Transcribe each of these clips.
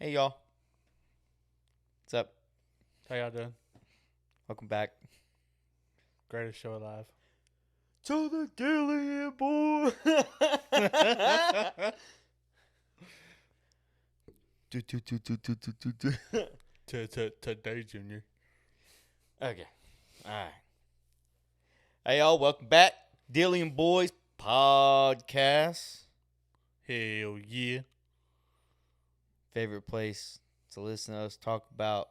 Hey y'all, what's up? How y'all doing? Welcome back Greatest show alive. to the Dilly boy. Today, Junior. Okay, all right. Hey y'all, welcome back, Dilly and Boys podcast. Hell yeah. Favorite place to listen to us talk about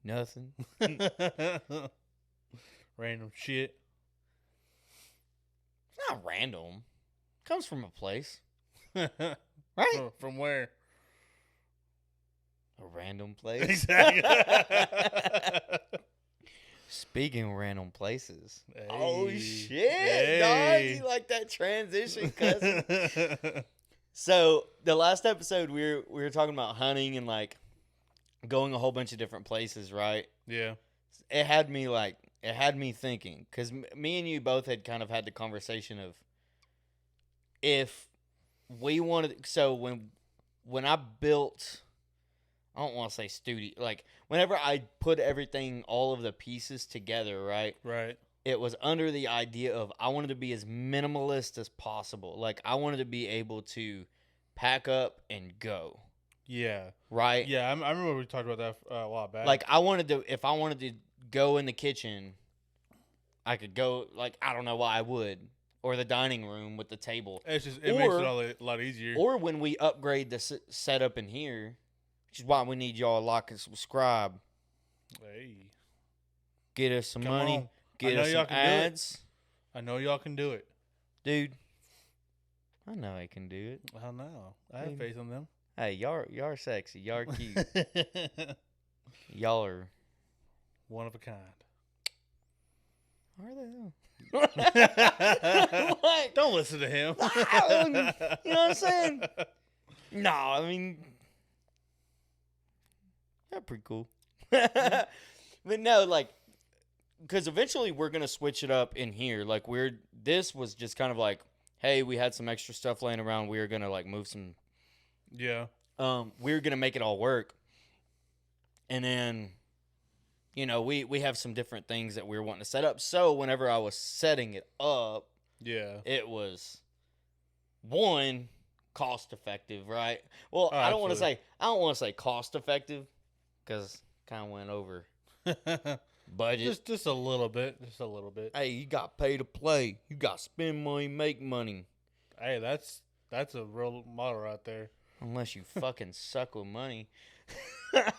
nothing. Random shit. It's not random. It comes from a place, Right? right? From where? A random place. Exactly. Speaking of random places. Hey. Oh shit, Hey. dog! You like that transition, cousin? So the last episode we were talking about hunting and like going a whole bunch of different places, right? Yeah. It had me thinking because me and you both had kind of had the conversation of if we wanted. So when I built, I don't want to say studio, like whenever I put everything, all of the pieces together, right? Right. It was under the idea of I wanted to be as minimalist as possible. Like I wanted to be able to pack up and go. Yeah. Right? Yeah, I remember we talked about that a while back. Like if I wanted to go in the kitchen, I could go, like, I don't know why I would. Or the dining room with the table. it makes it a lot easier. Or when we upgrade the setup in here, which is why we need y'all to like and subscribe. Hey. Get us some Come money. on. Get us some ads. I know y'all can do it. Dude, I know I can do it. I know. I have faith in them. Hey, y'all are sexy. Y'all are cute. Y'all are one of a kind. Are they? Like, don't listen to him. You know what I'm saying? No, I mean, they're pretty cool. But no, like, because eventually we're gonna switch it up in here. Like, this was just kind of like, hey, we had some extra stuff laying around. We were gonna like move some. Yeah. We were gonna make it all work, and then, you know, we have some different things that we were wanting to set up. So whenever I was setting it up, yeah, it was one cost effective, right? Well, I don't want to say cost effective because kind of went over budget. just a little bit, Hey, you got pay to play. You got spend money, make money. Hey, that's a real motto right there. Unless you fucking suck with money. You know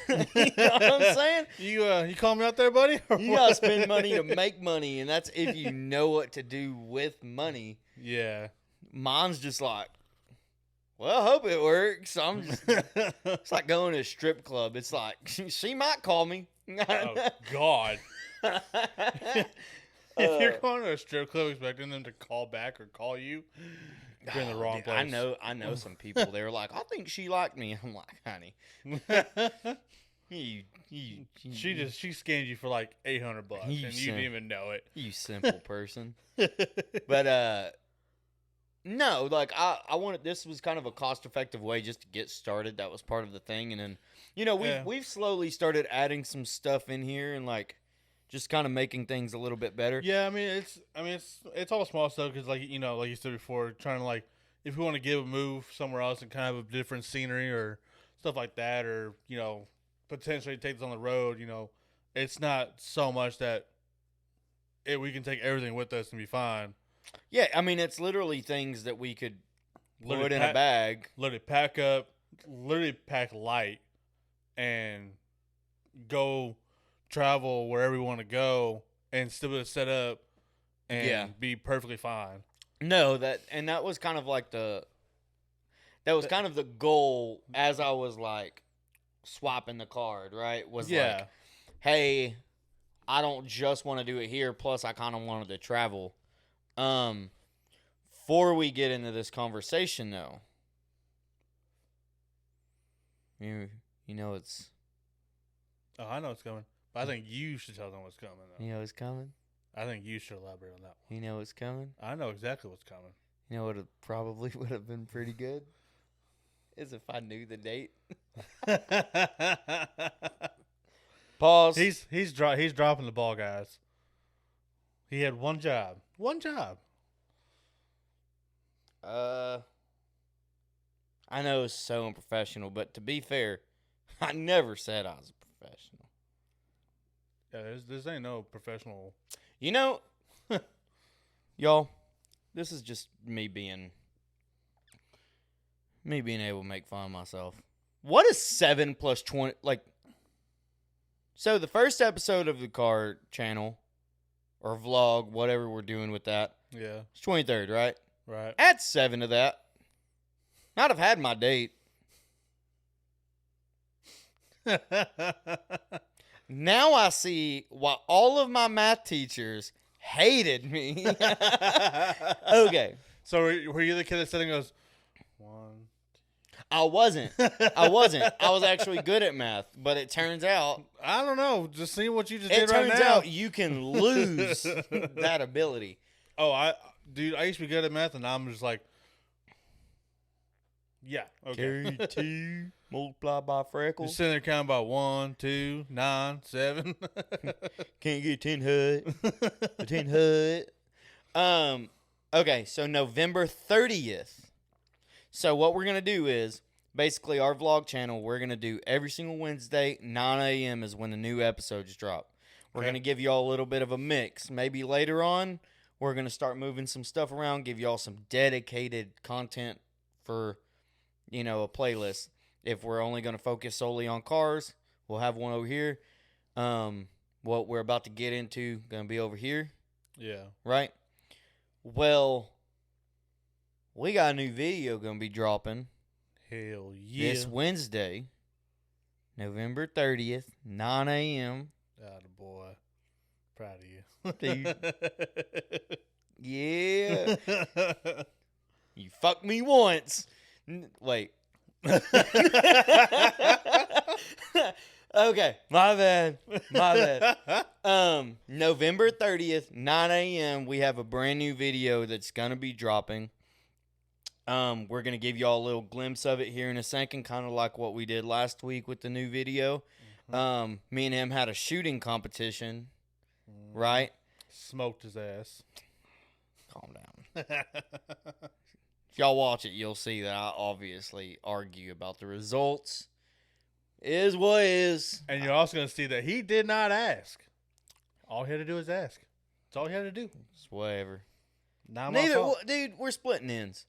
what I'm saying? You call me out there, buddy? You gotta spend money to make money, and that's if you know what to do with money. Yeah. Mine's just like, well, I hope it works. It's like going to a strip club. It's like, she might call me. Oh, God. If you're going to a strip club expecting them to call back or call you, you're in the wrong place. I know some people. They're like, I think she liked me. I'm like, honey. She scammed you for like $800 and you didn't even know it. You simple person. But no, like I wanted, this was kind of a cost effective way just to get started. That was part of the thing, and then, you know, we've slowly started adding some stuff in here and like just kind of making things a little bit better. Yeah, I mean it's all small stuff because, like, you know, like you said before, trying to, like, if we want to give a move somewhere else and kind of have a different scenery or stuff like that, or, you know, potentially take this on the road, you know, it's not so much that we can take everything with us and be fine. Yeah, I mean, it's literally things that we could put in a bag. Literally pack up, literally pack light, and go travel wherever we want to go and still be able to set up and be perfectly fine. No, that was kind of like kind of the goal as I was like swapping the card, right? Was like, hey, I don't just want to do it here, plus I kind of wanted to travel. Before we get into this conversation though, you know it's Oh, I know it's coming. But I think you should tell them what's coming, though. You know it's coming? I think you should elaborate on that one. You know what's coming? I know exactly what's coming. You know what probably would have been pretty good? As if I knew the date. Pause. He's dropping the ball, guys. He had one job. One job. I know it's so unprofessional, but to be fair, I never said I was a professional. Yeah, this ain't no professional. You know, y'all, this is just me being able to make fun of myself. What is 7 plus 20? Like, so the first episode of the car channel or vlog, whatever we're doing with that, Yeah. it's 23rd, right? Right. Add 7 to that. I'd have had my date. Now I see why all of my math teachers hated me. Okay. So were you the kid that said and goes, 1? I wasn't. I was actually good at math, but it turns out. I don't know. Just seeing what you just It did right now. turns out you can lose that ability. Oh, dude, I used to be good at math, and now I'm just like, yeah, okay. Carry 2, multiply by freckles. Just sitting there counting about 1, 2, 9, 7. Can't get 10 hut. 10 hut. Okay, so November 30th. So what we're going to do is, basically our vlog channel, we're going to do every single Wednesday, 9 a.m. is when the new episodes drop. We're going to give y'all a little bit of a mix. Maybe later on, we're going to start moving some stuff around, give y'all some dedicated content for, a playlist. If we're only going to focus solely on cars, we'll have one over here. What we're about to get into, going to be over here. Yeah. Right? Well, we got a new video going to be dropping. Hell yeah. This Wednesday, November 30th, 9 a.m. Attaboy. Proud of you. Dude. Yeah. You fucked me once. Wait. Okay. My bad. November 30th, 9 a.m. We have a brand new video that's going to be dropping. We're going to give y'all a little glimpse of it here in a second, kind of like what we did last week with the new video. Me and him had a shooting competition, right? Smoked his ass. Calm down. If y'all watch it, you'll see that I obviously argue about the results. Is what is. And you're also going to see that he did not ask. All he had to do was ask. That's all he had to do. It's whatever. Not my fault. Dude, we're splitting ends.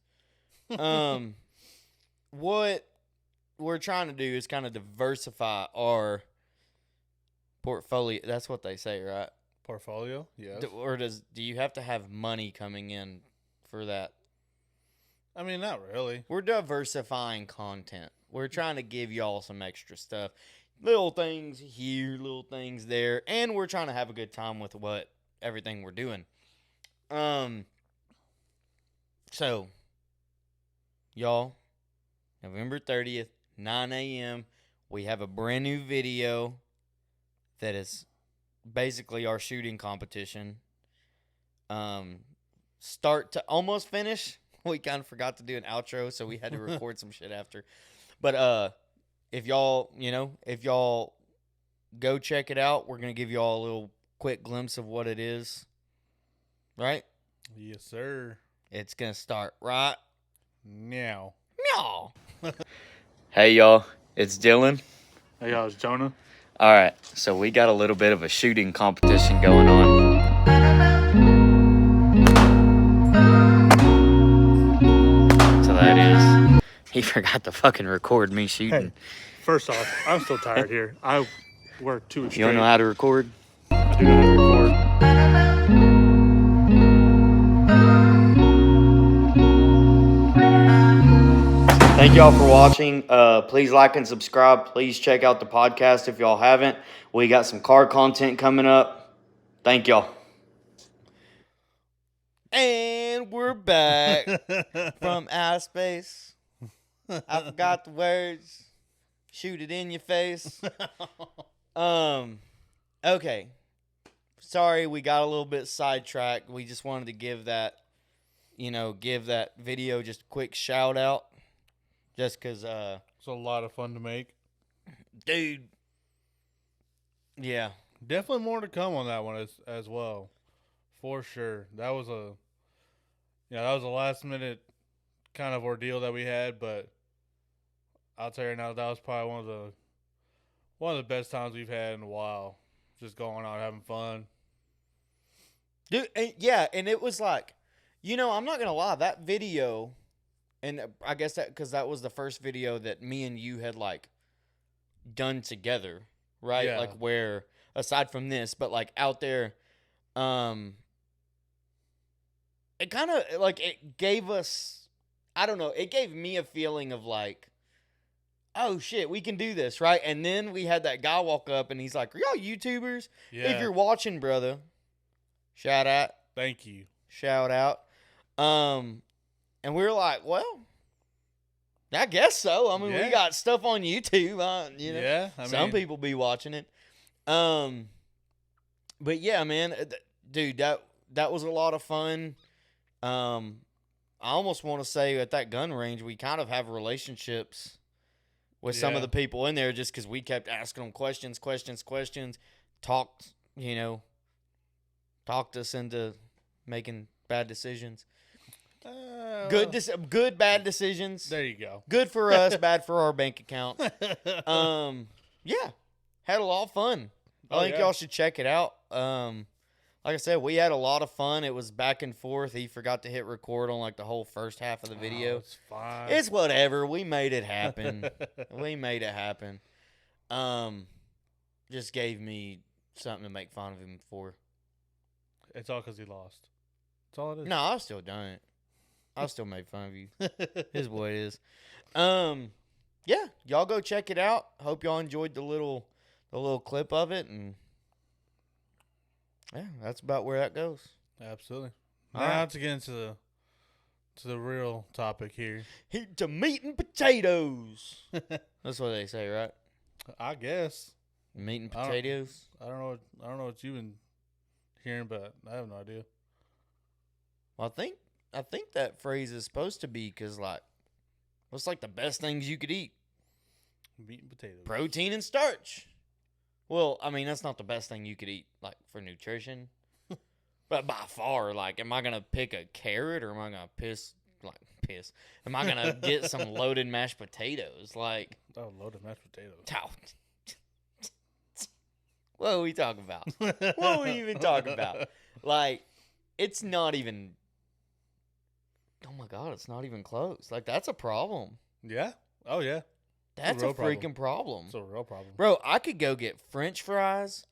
What we're trying to do is kind of diversify our portfolio. That's what they say, right? Portfolio? Yes. Or do you have to have money coming in for that? I mean, not really. We're diversifying content. We're trying to give y'all some extra stuff. Little things here, little things there. And we're trying to have a good time with everything we're doing. So, y'all, November 30th, 9 a.m., we have a brand new video that is basically our shooting competition. Start to almost finish. We kind of forgot to do an outro, so we had to record some shit after. But if y'all go check it out, we're going to give y'all a little quick glimpse of what it is. Right? Yes, sir. It's going to start right Meow. meow. Hey, y'all. It's Dylan. Hey, y'all. It's Jonah. All right. So we got a little bit of a shooting competition going on. So that is... He forgot to fucking record me shooting. Hey, first off, I'm still tired here. I work 2 weeks straight. You don't know how to record? I do know how to record. Thank y'all for watching. Please like and subscribe. Please check out the podcast if y'all haven't. We got some car content coming up. Thank y'all. And we're back from outer space. I forgot the words. Shoot it in your face. Okay. Sorry, we got a little bit sidetracked. We just wanted to give that video just a quick shout out. Just because, It's a lot of fun to make. dude, yeah. Definitely more to come on that one as well, for sure. That was a last minute kind of ordeal that we had, but I'll tell you now that was probably one of the best times we've had in a while. Just going out having fun. Dude, and it was like, I'm not going to lie, that video, and I guess that because that was the first video that me and you had, like, done together, right? Yeah. Like, where, aside from this, but, like, out there, it kind of, like, it gave us, I don't know, it gave me a feeling of, like, oh, shit, we can do this, right? And then we had that guy walk up, and he's like, are y'all YouTubers? Yeah. If you're watching, brother, shout out. Thank you. Shout out. And we were like, well, I guess so. I mean, we Yeah. got stuff on YouTube. Yeah. Some people be watching it. But yeah, man, dude, that was a lot of fun. I almost want to say at that gun range, we kind of have relationships with some of Yeah. the people in there just because we kept asking them questions, talked us into making bad decisions. Good bad decisions. There you go. Good for us, bad for our bank account. Yeah, had a lot of fun. I think y'all should check it out. Like I said, we had a lot of fun. It was back and forth. He forgot to hit record on like the whole first half of the video. Oh, it's fine. It's whatever. We made it happen. Just gave me something to make fun of him for. It's all because he lost. That's all it is. No, I've still done it. I've still made fun of you. Is what it is. Yeah, y'all go check it out. Hope y'all enjoyed the little clip of it, and yeah, that's about where that goes. Absolutely. All Now right. to get into the real topic here. Heat to meat and potatoes. That's what they say, right? I guess. Meat and I don't- potatoes. I don't know what you've been hearing, but I have no idea. Well, I think that phrase is supposed to be because, like, what's like the best things you could eat? Meat and potatoes. Protein and starch. Well, I mean, that's not the best thing you could eat, like, for nutrition. But by far, like, am I going to pick a carrot or am I going to piss? Am I going to get some loaded mashed potatoes? Like, Oh, loaded mashed potatoes. what are we talking about? What are we even talking about? Like, it's not even, oh my God, it's not even close. Like, that's a problem. Yeah. Oh yeah. That's a real problem. freaking problem. It's a real problem. Bro, I could go get French fries,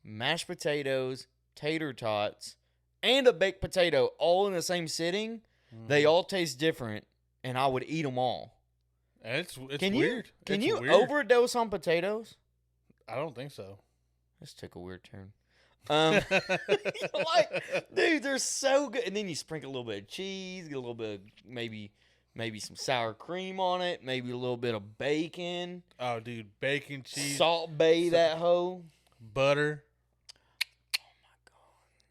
mashed potatoes, tater tots, and a baked potato all in the same sitting. They all taste different, and I would eat them all. And it's Can weird. Can It's you weird. overdose on potatoes? I don't think so. This took a weird turn. Like, dude, they're so good. And then you sprinkle a little bit of cheese, get a little bit of maybe some sour cream on it, maybe a little bit of bacon. Oh, dude, bacon, cheese, Salt bay that hoe. butter.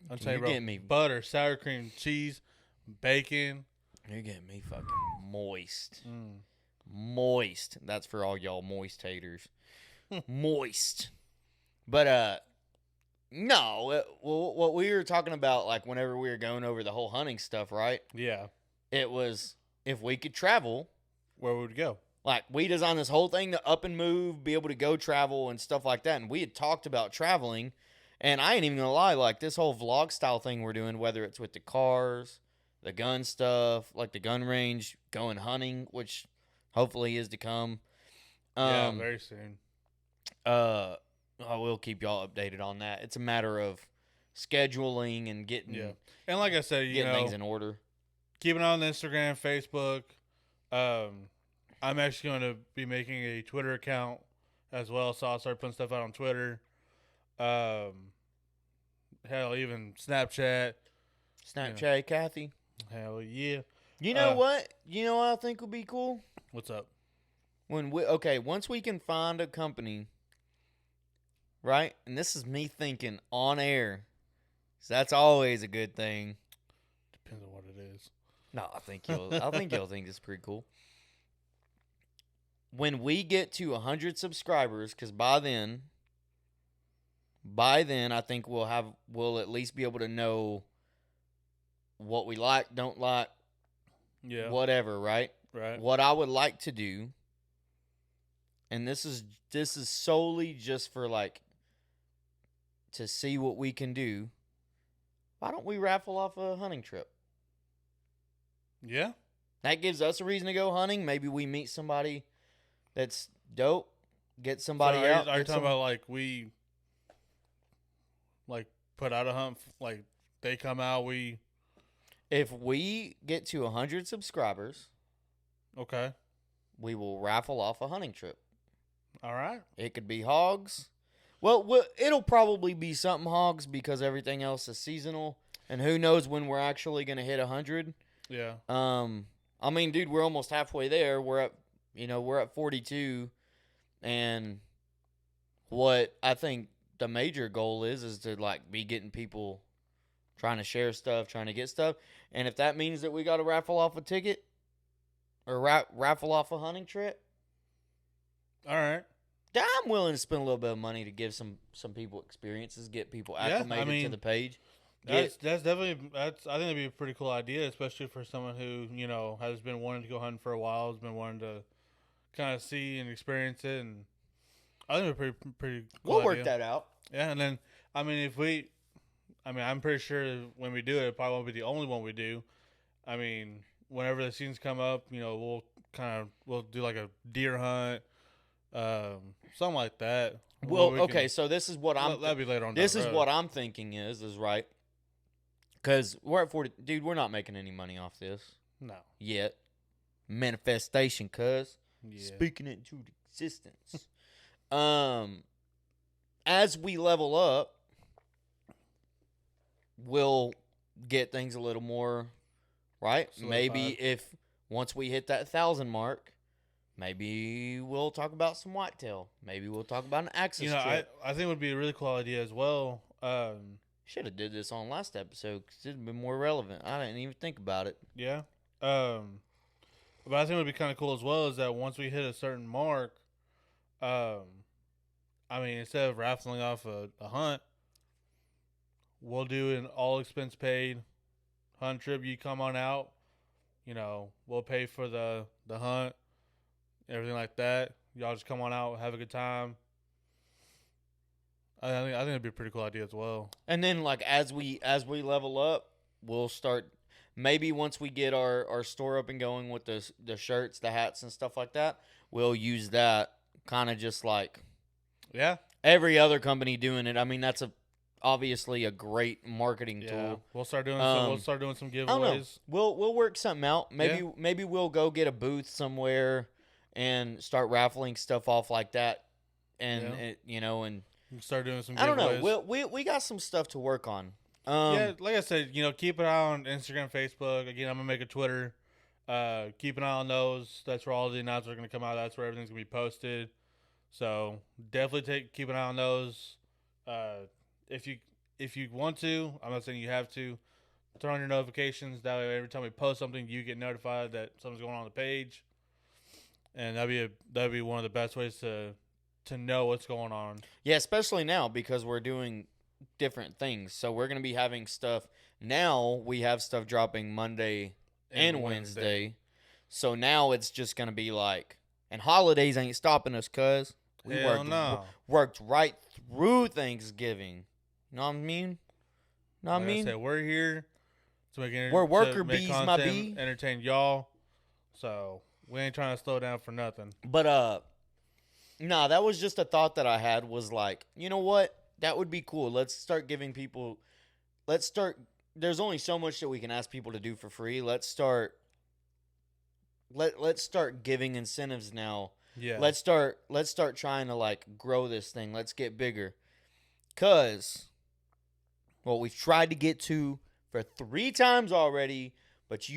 I'm Dude, telling you, you're bro, getting me- butter, sour cream, cheese, bacon. You're getting me fucking moist. Mm. Moist. That's for all y'all moist haters. Moist. But no. What we were talking about, like whenever we were going over the whole hunting stuff, right? Yeah. It was if we could travel. Where would we go? Like we designed this whole thing to up and move, be able to go travel and stuff like that. And we had talked about traveling. And I ain't even gonna lie, like this whole vlog style thing we're doing, whether it's with the cars, the gun stuff, like the gun range, going hunting, which hopefully is to come. Yeah, very soon. I will keep y'all updated on that. It's a matter of scheduling and getting Yeah. And like I said, you getting know, things in order. keep an eye on Instagram, Facebook. I'm actually going to be making a Twitter account as well, so I'll start putting stuff out on Twitter. Hell, even Snapchat. Snapchat, Kathy. Hell yeah. You know what? You know what I think would be cool? What's up? Once we can find a company, right? And this is me thinking on air. So that's always a good thing. Depends on what it is. No, I think you'll think it's pretty cool. when we get to 100 subscribers, because by then I think we'll at least be able to know what we like, don't like, whatever, right? Right. What I would like to do, and this is solely just for like to see what we can do. Why don't we raffle off a hunting trip? Yeah. That gives us a reason to go hunting. Maybe we meet somebody that's dope. Get somebody out. Are you talking about like we like put out a hunt, like they come out, If we get to 100 subscribers, okay, we will raffle off a hunting trip. All right. It could be hogs. Well, it'll probably be something hogs because everything else is seasonal, and who knows when we're actually going to hit 100. Yeah. I mean, dude, we're almost halfway there. We're at 42, and what I think the major goal is to like be getting people trying to share stuff, trying to get stuff, and if that means that we got to raffle off a ticket or raffle off a hunting trip, all right. I'm willing to spend a little bit of money to give some people experiences, get people acclimated to the page. That's definitely I think that'd be a pretty cool idea, especially for someone who has been wanting to go hunting for a while, has been wanting to kind of see and experience it, and I think it's a pretty cool We'll idea. work that out. Yeah, and then I'm pretty sure when we do it probably won't be the only one we do. I mean, whenever the seasons come up, we'll do like a deer hunt. Something like that. Well, okay, so this is what I'm. That'll be later on. This is what I'm thinking is right, because we're at 40. Dude, we're not making any money off this. No. Yet, manifestation, cuz Yeah. speaking it into existence. As we level up, we'll get things a little more right. Solidified. Maybe if once we hit that 1,000 mark. Maybe we'll talk about some whitetail. Maybe we'll talk about an axis trip. I think it would be a really cool idea as well. Should have did this on last episode because it'd been more relevant. I didn't even think about it. Yeah. But I think it would be kind of cool as well is that once we hit a certain mark, instead of raffling off a hunt, we'll do an all expense paid hunt trip. You come on out. We'll pay for the hunt. Everything like that. Y'all just come on out, have a good time. I think it'd be a pretty cool idea as well. And then, like as we level up, we'll start. Maybe once we get our store up and going with the shirts, the hats, and stuff like that, we'll use that kind of just like every other company doing it. I mean, that's obviously a great marketing tool. We'll start doing some giveaways. I don't know. We'll work something out. Maybe we'll go get a booth somewhere and start raffling stuff off like that, and and start doing some giveaways. I don't know. We got some stuff to work on. Like I said, keep an eye on Instagram, Facebook. Again, I'm gonna make a Twitter. Keep an eye on those. That's where all the announcements are gonna come out. That's where everything's gonna be posted. So definitely keep an eye on those. If you want to, I'm not saying you have to. Turn on your notifications. That way, every time we post something, you get notified that something's going on the page. And that'd be one of the best ways to know what's going on. Yeah, especially now because we're doing different things. So we're gonna be having stuff now. We have stuff dropping Monday and Wednesday. So now it's just gonna be like, and holidays ain't stopping us, cuz we worked right through Thanksgiving. You know what I mean? I said, we're here to make we're worker to make bees, content, my bee. Entertain y'all. So we ain't trying to slow down for nothing. But that was just a thought that I had. Was like, you know what? That would be cool. Let's start giving people. There's only so much that we can ask people to do for free. Let's start giving incentives now. Yeah. Let's start trying to like grow this thing. Let's get bigger. Cause what we've tried to get to for 3 times already, but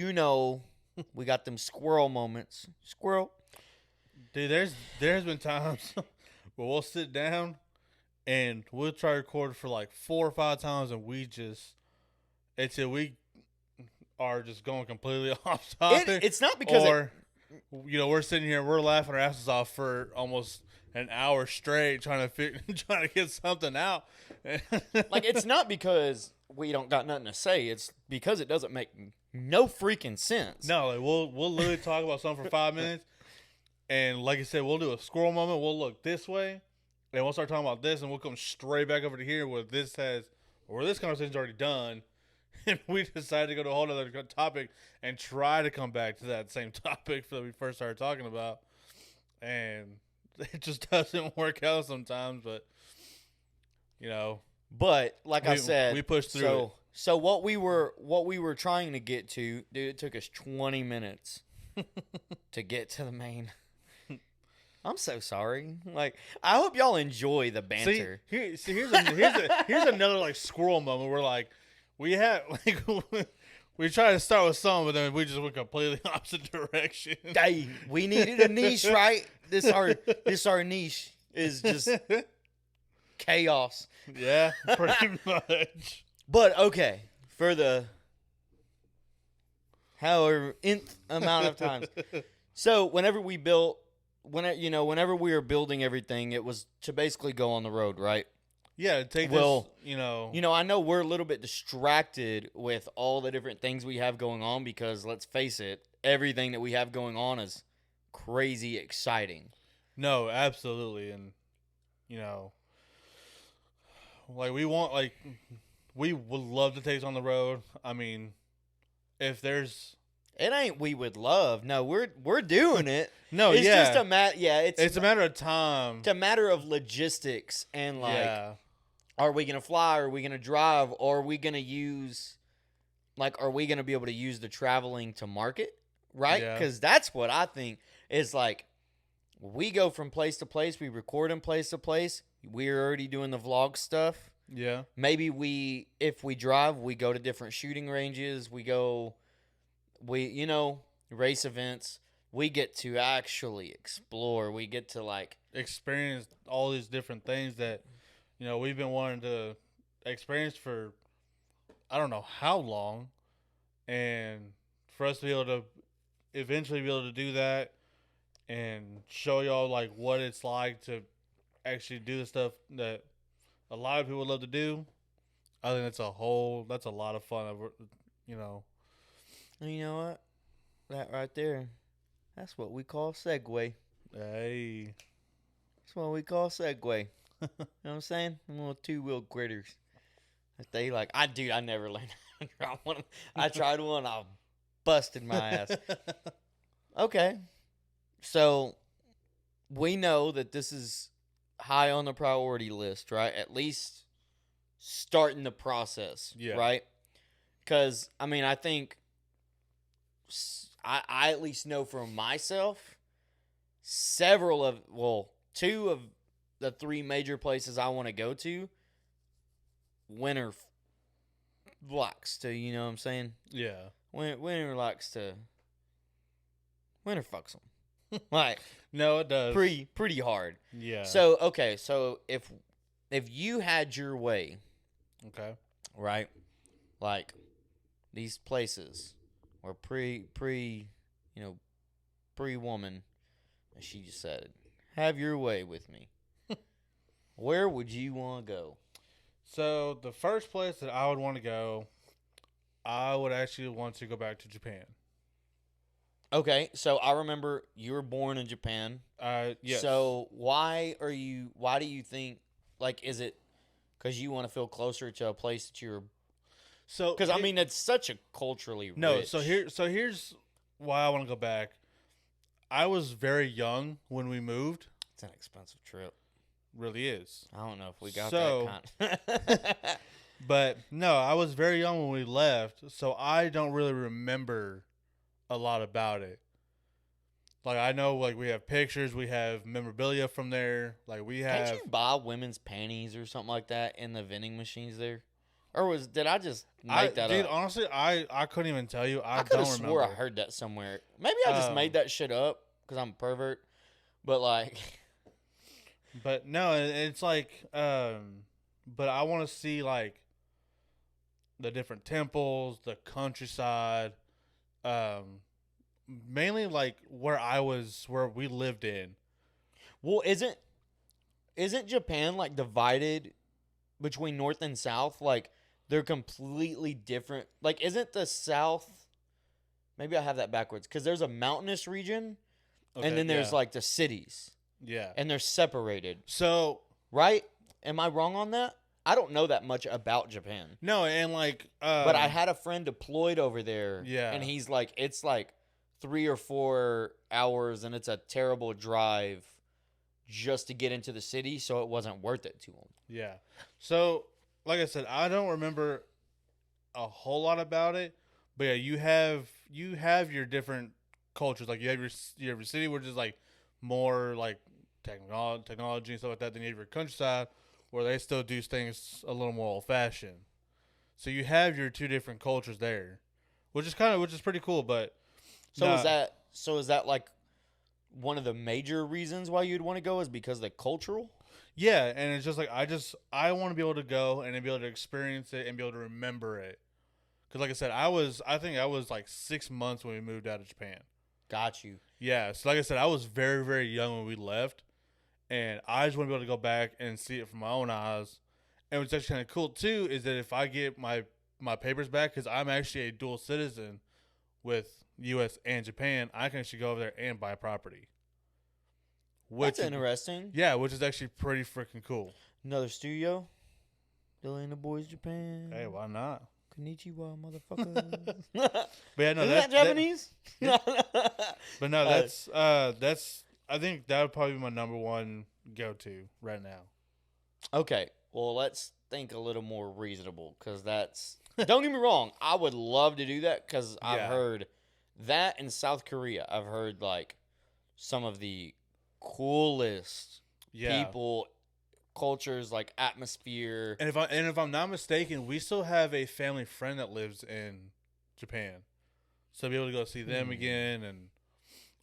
we got them squirrel moments. Squirrel. Dude, there's been times where we'll sit down and we'll try to record for like 4 or 5 times and until we are just going completely off topic. It's not because we're sitting here, we're laughing our asses off for almost an hour straight trying to get something out. Like, it's not because we don't got nothing to say. It's because it doesn't make no freaking sense. No, like we'll literally talk about something for 5 minutes, and like I said, we'll do a squirrel moment. We'll look this way, and we'll start talking about this, and we'll come straight back over to here where this conversation's already done, and we decided to go to a whole other topic and try to come back to that same topic that we first started talking about, and it just doesn't work out sometimes. But But like I said, we pushed through it. So what we were trying to get to, dude, it took us 20 minutes to get to the main. I'm so sorry. Like, I hope y'all enjoy the banter. Here's another like squirrel moment where like we try to start with some, but then we just went completely opposite direction. Hey, we needed a niche, right? This our niche is just chaos. Yeah, pretty much. But okay, for the however nth amount of times. So whenever we were building everything, it was to basically go on the road, right? Yeah, take Well, this, I know we're a little bit distracted with all the different things we have going on because let's face it, everything that we have going on is crazy exciting. No, absolutely, and like we would love to take this on the road. I mean, if there's It ain't we would love. No, we're doing it. no, It's yeah, just a it's a matter of time. It's a matter of logistics and like, Yeah, are we gonna fly? Are we gonna drive? Or are we gonna use, like, are we gonna be able to use the traveling to market? Right? Yeah. Because that's what I think is like. We go from place to place. We record in place to place. We're already doing the vlog stuff. yeah, Maybe if we drive, we go to different shooting ranges. Race events. We get to actually explore. We get to like experience all these different things that we've been wanting to experience for I don't know how long, and for us to be able to eventually be able to do that and show y'all like what it's like to actually do the stuff that a lot of people love to do. I think that's a lot of fun. And you know what? That right there, that's what we call segue. Hey, That's what we call segue. You know what I'm saying? Them little two-wheeled critters. If they like, I never learned how to drive one. I tried one, I busted my ass. Okay. So, we know that this is high on the priority list, right? At least starting the process, Yeah. right? Because, I mean, I think I at least know for myself, two of the three major places I want to go to, winter likes to, you know what I'm saying? yeah, Winter fucks them. Like, no, it does. pretty hard. Yeah. So, okay, so if you had your way, Okay. right? Like, these places were pre-woman, and she just said, have your way with me. Where would you want to go? So the first place that I would want to go, I would actually want to go back to Japan. Okay, so I remember you were born in Japan. Yes. So why do you think, like, is it because you want to feel closer to a place that you're, because I mean, it's such a culturally rich. So here's why I want to go back. I was very young when we moved. It's an expensive trip. Really is. I don't know if we got So- that kind. But no, I was very young when we left, so I don't really remember a lot about it. Like, I know, like, we have pictures, we have memorabilia from there. Like, we have. Can't you buy women's panties or something like that in the vending machines there? Or did I just make that Dude, up? honestly, I couldn't even tell you. I could don't have swore I remember. heard that somewhere. Maybe I just made that shit up because I'm a pervert. But like, But no, it's like, but I want to see like the different temples, the countryside, mainly like where we lived in. Well, isn't Japan like divided between North and South? Like they're completely different. Like isn't the South? Maybe I have that backwards because there's a mountainous region, Okay, and then there's yeah. like the cities, Yeah. and they're separated. So Right? Am I wrong on that? I don't know that much about Japan. no, and like, But I had a friend deployed over there. Yeah. And he's like, it's like 3 or 4 hours and it's a terrible drive just to get into the city. So it wasn't worth it to him. yeah. So like I said, I don't remember a whole lot about it, but yeah, you have your different cultures. Like you have your city, which is like more like technology and stuff like that. Then you have your countryside, where they still do things a little more old fashioned. So you have your two different cultures there, which is pretty cool. But So nah, is that like one of the major reasons why you'd want to go is because of the cultural? yeah, and it's just like I want to be able to go and be able to experience it and be able to remember it. Because like I said, I think I was like 6 months when we moved out of Japan. Got you. Yeah, so like I said, I was very, very young when we left, and I just want to be able to go back and see it from my own eyes. And what's actually kind of cool too is that if I get my papers back, because I'm actually a dual citizen with U.S. and Japan, I can actually go over there and buy property. That's interesting. Yeah, which is actually pretty freaking cool. Another studio. Dilly and the Boys Japan. Hey, why not? Konnichiwa, motherfucker. But yeah, no, Isn't that Japanese? But no, that's. I think that would probably be my number one go to right now. Okay, well, let's think a little more reasonable because that's. Don't get me wrong, I would love to do that because I've Yeah. heard that in South Korea. I've heard like some of the coolest Yeah. people, cultures, like atmosphere. And if I'm not mistaken, we still have a family friend that lives in Japan, so be able to go see them again and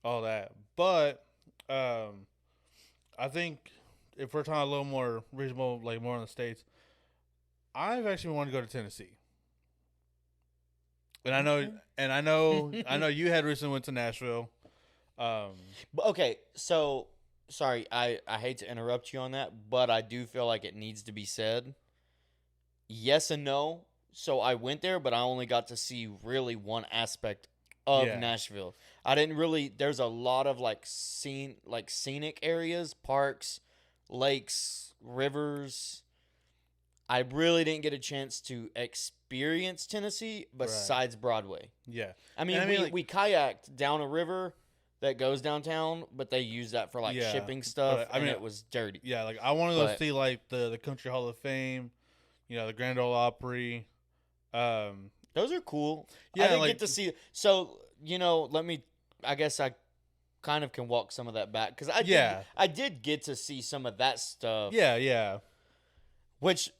all that. But I think if we're talking a little more reasonable, like more in the States, I've actually wanted to go to Tennessee. And I know you had recently went to Nashville. But okay, so sorry, I hate to interrupt you on that, but I do feel like it needs to be said. Yes and no. So I went there, but I only got to see really one aspect of Yeah. Nashville. I didn't really. There's a lot of like scenic areas, parks, lakes, rivers. I really didn't get a chance to experience Tennessee besides Broadway. Yeah. I mean, And I mean, we kayaked down a river that goes downtown, but they use that for like Yeah, shipping stuff, but, I and mean, it was dirty. Yeah, like I want to go But- see like the Country Hall of Fame, the Grand Ole Opry. Those are cool. Yeah, I didn't like- get to see. So let me. I guess I kind of can walk some of that back because I did get to see some of that stuff. Yeah. Which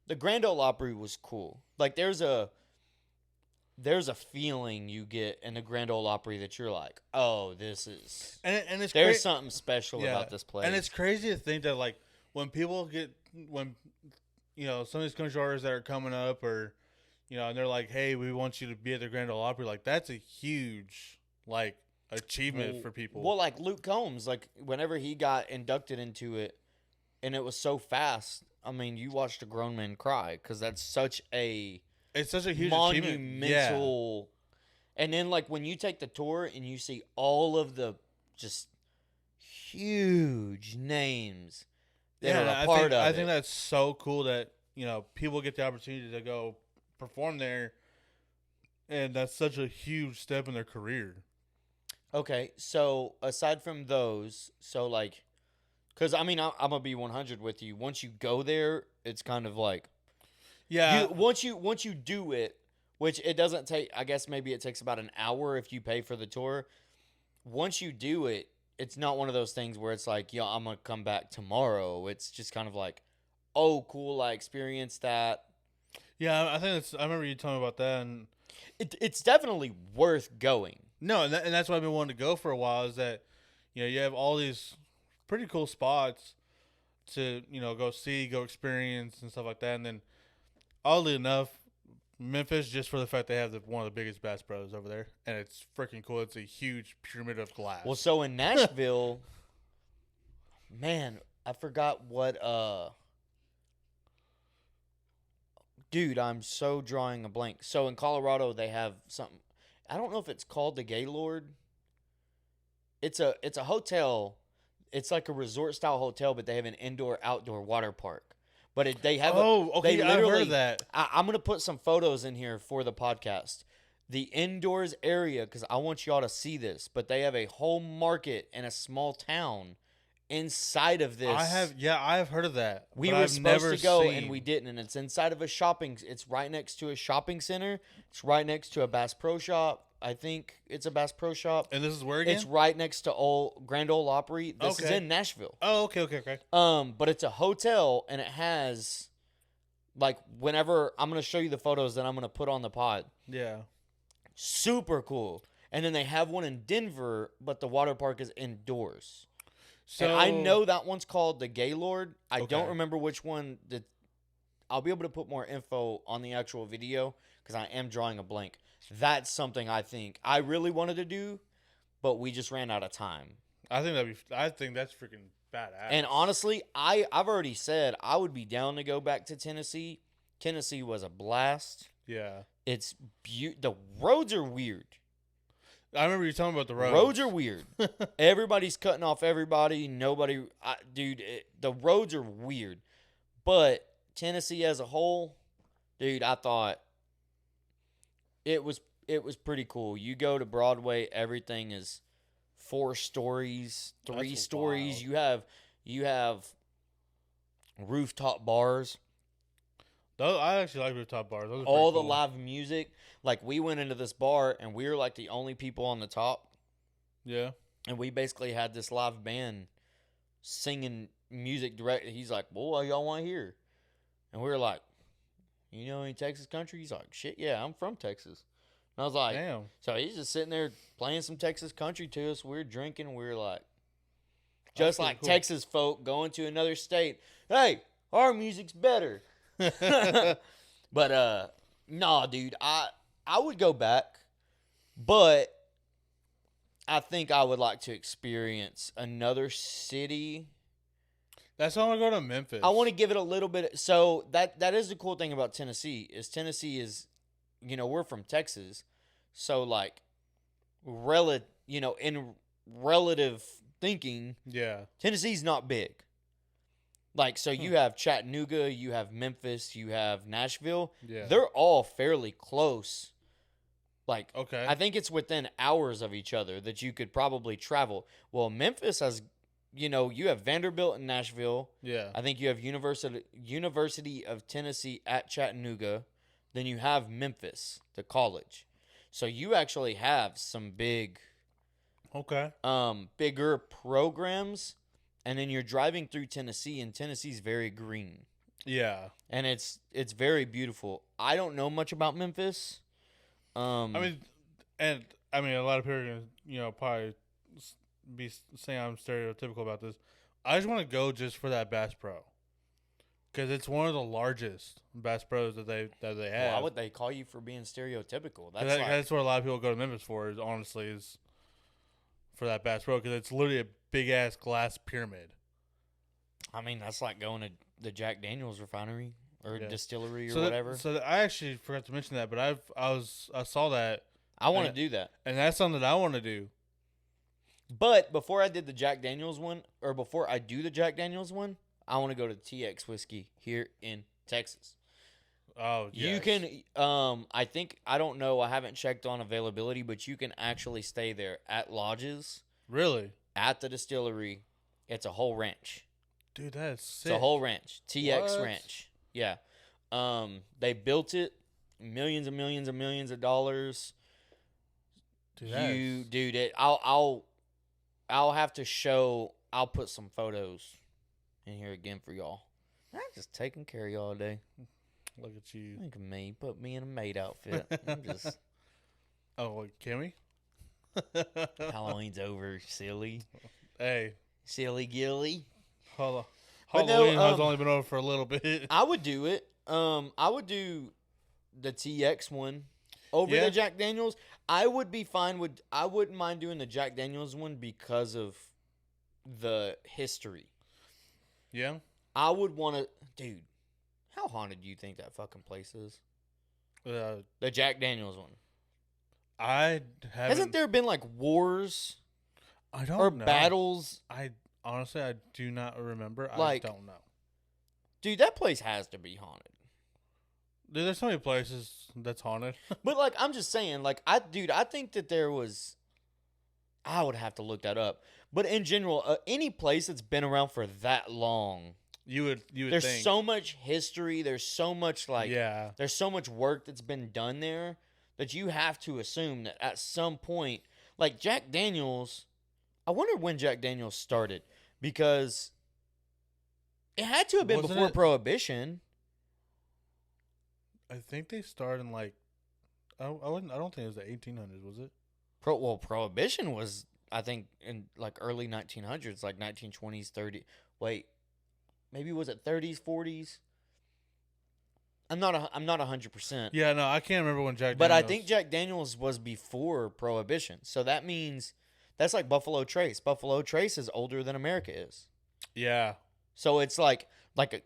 the Grand Ole Opry was cool. Like there's a feeling you get in the Grand Ole Opry that you're like, oh, this is. And it's There's something special about this place. And it's crazy to think that like when some of these country artists that are coming up or and they're like, hey, we want you to be at the Grand Ole Opry, like that's a huge like achievement for people. Well, like Luke Combs, like whenever he got inducted into it, and it was so fast. I mean, you watched a grown man cry because that's such a it's such a huge achievement. monumental. And then like when you take the tour and you see all of the just huge names that are a part of it. I think that's so cool that people get the opportunity to go perform there, and that's such a huge step in their career. Okay, so aside from those, so like, because I mean, I'm gonna be 100 with you. Once you go there, it's kind of like, once you do it, which it doesn't take. I guess maybe it takes about an hour if you pay for the tour. Once you do it, it's not one of those things where it's like, I'm gonna come back tomorrow. It's just kind of like, oh, cool, I experienced that. Yeah, I remember you telling me about that, and it's definitely worth going. No, and that's why I've been wanting to go for a while. Is that you have all these pretty cool spots to go see, go experience, and stuff like that. And then, oddly enough, Memphis, just for the fact they have one of the biggest Bass Pros over there, and it's freaking cool. It's a huge pyramid of glass. Well, so in Nashville, man, I forgot what. Dude, I'm so drawing a blank. So in Colorado, they have something. I don't know if it's called the Gaylord. It's a hotel. It's like a resort style hotel, but they have an indoor outdoor water park. But they have. Okay, they I've heard literally, of that. I'm gonna put some photos in here for the podcast. The indoors area, because I want y'all to see this. But they have a whole market in a small town inside of this. I have heard of that. We but were I've supposed never to go seen. and we didn't, and it's inside of a shopping. It's right next to a shopping center. It's right next to a Bass Pro Shop. I think it's a Bass Pro Shop. And this is where again? It's right next to Grand Ole Opry. This is Okay. in Nashville. Oh, okay. But it's a hotel, and it has like whenever I'm gonna show you the photos that I'm gonna put on the pod. Yeah. Super cool. And then they have one in Denver, but the water park is indoors. So And I know that one's called the Gaylord. I Okay. don't remember which one. I'll be able to put more info on the actual video because I am drawing a blank. That's something I think I really wanted to do, but we just ran out of time. I think that's freaking badass. And honestly, I've already said I would be down to go back to Tennessee. Tennessee was a blast. yeah, It's the roads are weird. I remember you telling me about the roads. Roads are weird. Everybody's cutting off everybody. Nobody, the roads are weird. But Tennessee as a whole, dude, I thought it was pretty cool. You go to Broadway, everything is 4 stories, 3 That's stories. wild. You have rooftop bars. I actually like rooftop bars. Those are All pretty the cool. live music. Like we went into this bar and we were like the only people on the top. Yeah. And we basically had this live band singing music direct. He's like, well, what y'all want to hear? And we were like, you know any Texas country? He's like, shit, yeah, I'm from Texas. And I was like, Damn. so he's just sitting there playing some Texas country to us. We're drinking. We're like, just pretty like cool. Texas folk going to another state. Hey, our music's better. But, nah, dude, I would go back, but I think I would like to experience another city. That's why I want to go to Memphis. I want to give it a little bit. So that is the cool thing about Tennessee is, we're from Texas, so like, in relative thinking, Yeah. Tennessee's not big. Like, so you have Chattanooga, you have Memphis, you have Nashville. Yeah. They're all fairly close. Like, Okay. I think it's within hours of each other that you could probably travel. Well, Memphis has, you have Vanderbilt in Nashville. Yeah. I think you have University of Tennessee at Chattanooga. Then you have Memphis, the college. So you actually have some Okay. bigger programs. And then you're driving through Tennessee, and Tennessee's very green. Yeah. And it's very beautiful. I don't know much about Memphis. I mean, a lot of people are gonna, probably be saying I'm stereotypical about this. I just want to go just for that Bass Pro, because it's one of the largest Bass Pros that they have. Why would they call you for being stereotypical? That's what a lot of people go to Memphis for. Is for that Bass Pro, because it's literally a big ass glass pyramid. I mean, that's like going to the Jack Daniels refinery or Yeah. distillery or whatever. So I actually forgot to mention that, but I saw that, I want to and- do that. and that's something that I want to do. But before I did the Jack Daniels one, or before I do the Jack Daniels one, I want to go to TX Whiskey here in Texas. Oh, yes. You can, I don't know, I haven't checked on availability, but you can actually stay there at lodges, Really, at the distillery. It's a whole ranch. dude, that's sick. It's a whole ranch. TX What? Ranch. Yeah. They built it, millions and millions and millions of dollars. Dude, Dude, I'll have to show. I'll put some photos in here again for y'all. I'm just taking care of y'all all day. look at you. Look at me, put me in a maid outfit. I'm just Oh, like Kimmy? Halloween's over, silly Hey, gilly. hold But no, Halloween has only been over for a little bit. I would do it. I would do the TX one over Yeah. the Jack Daniels. I would be fine with. I wouldn't mind doing the Jack Daniels one because of the history. Yeah. I would want to, dude. How haunted do you think that fucking place is? The Jack Daniels one. I haven't. Hasn't there been like wars I don't or know. battles? I honestly, I do not remember. Like- I don't know. Dude, that place has to be haunted. Dude, there's so many places that's haunted. But like, I'm just saying, like, I think that there was. I would have to look that up. But in general, any place that's been around for that long, You would there's think. so much history. There's so much yeah. there's so much work that's been done there that you have to assume that at some point, like Jack Daniels, I wonder when Jack Daniels started because it had to have been Wasn't before it- Prohibition. I think they started in like. I don't think it was the 1800s, was it? Prohibition was, I think, in like early 1900s, like 1920s, 30. Wait, maybe was it 30s, 40s? I'm not 100%. Yeah, no, I can't remember when Jack. But I Daniels- think Jack Daniels was before Prohibition. So that means that's like Buffalo Trace. Buffalo Trace is older than America is. Yeah. So it's like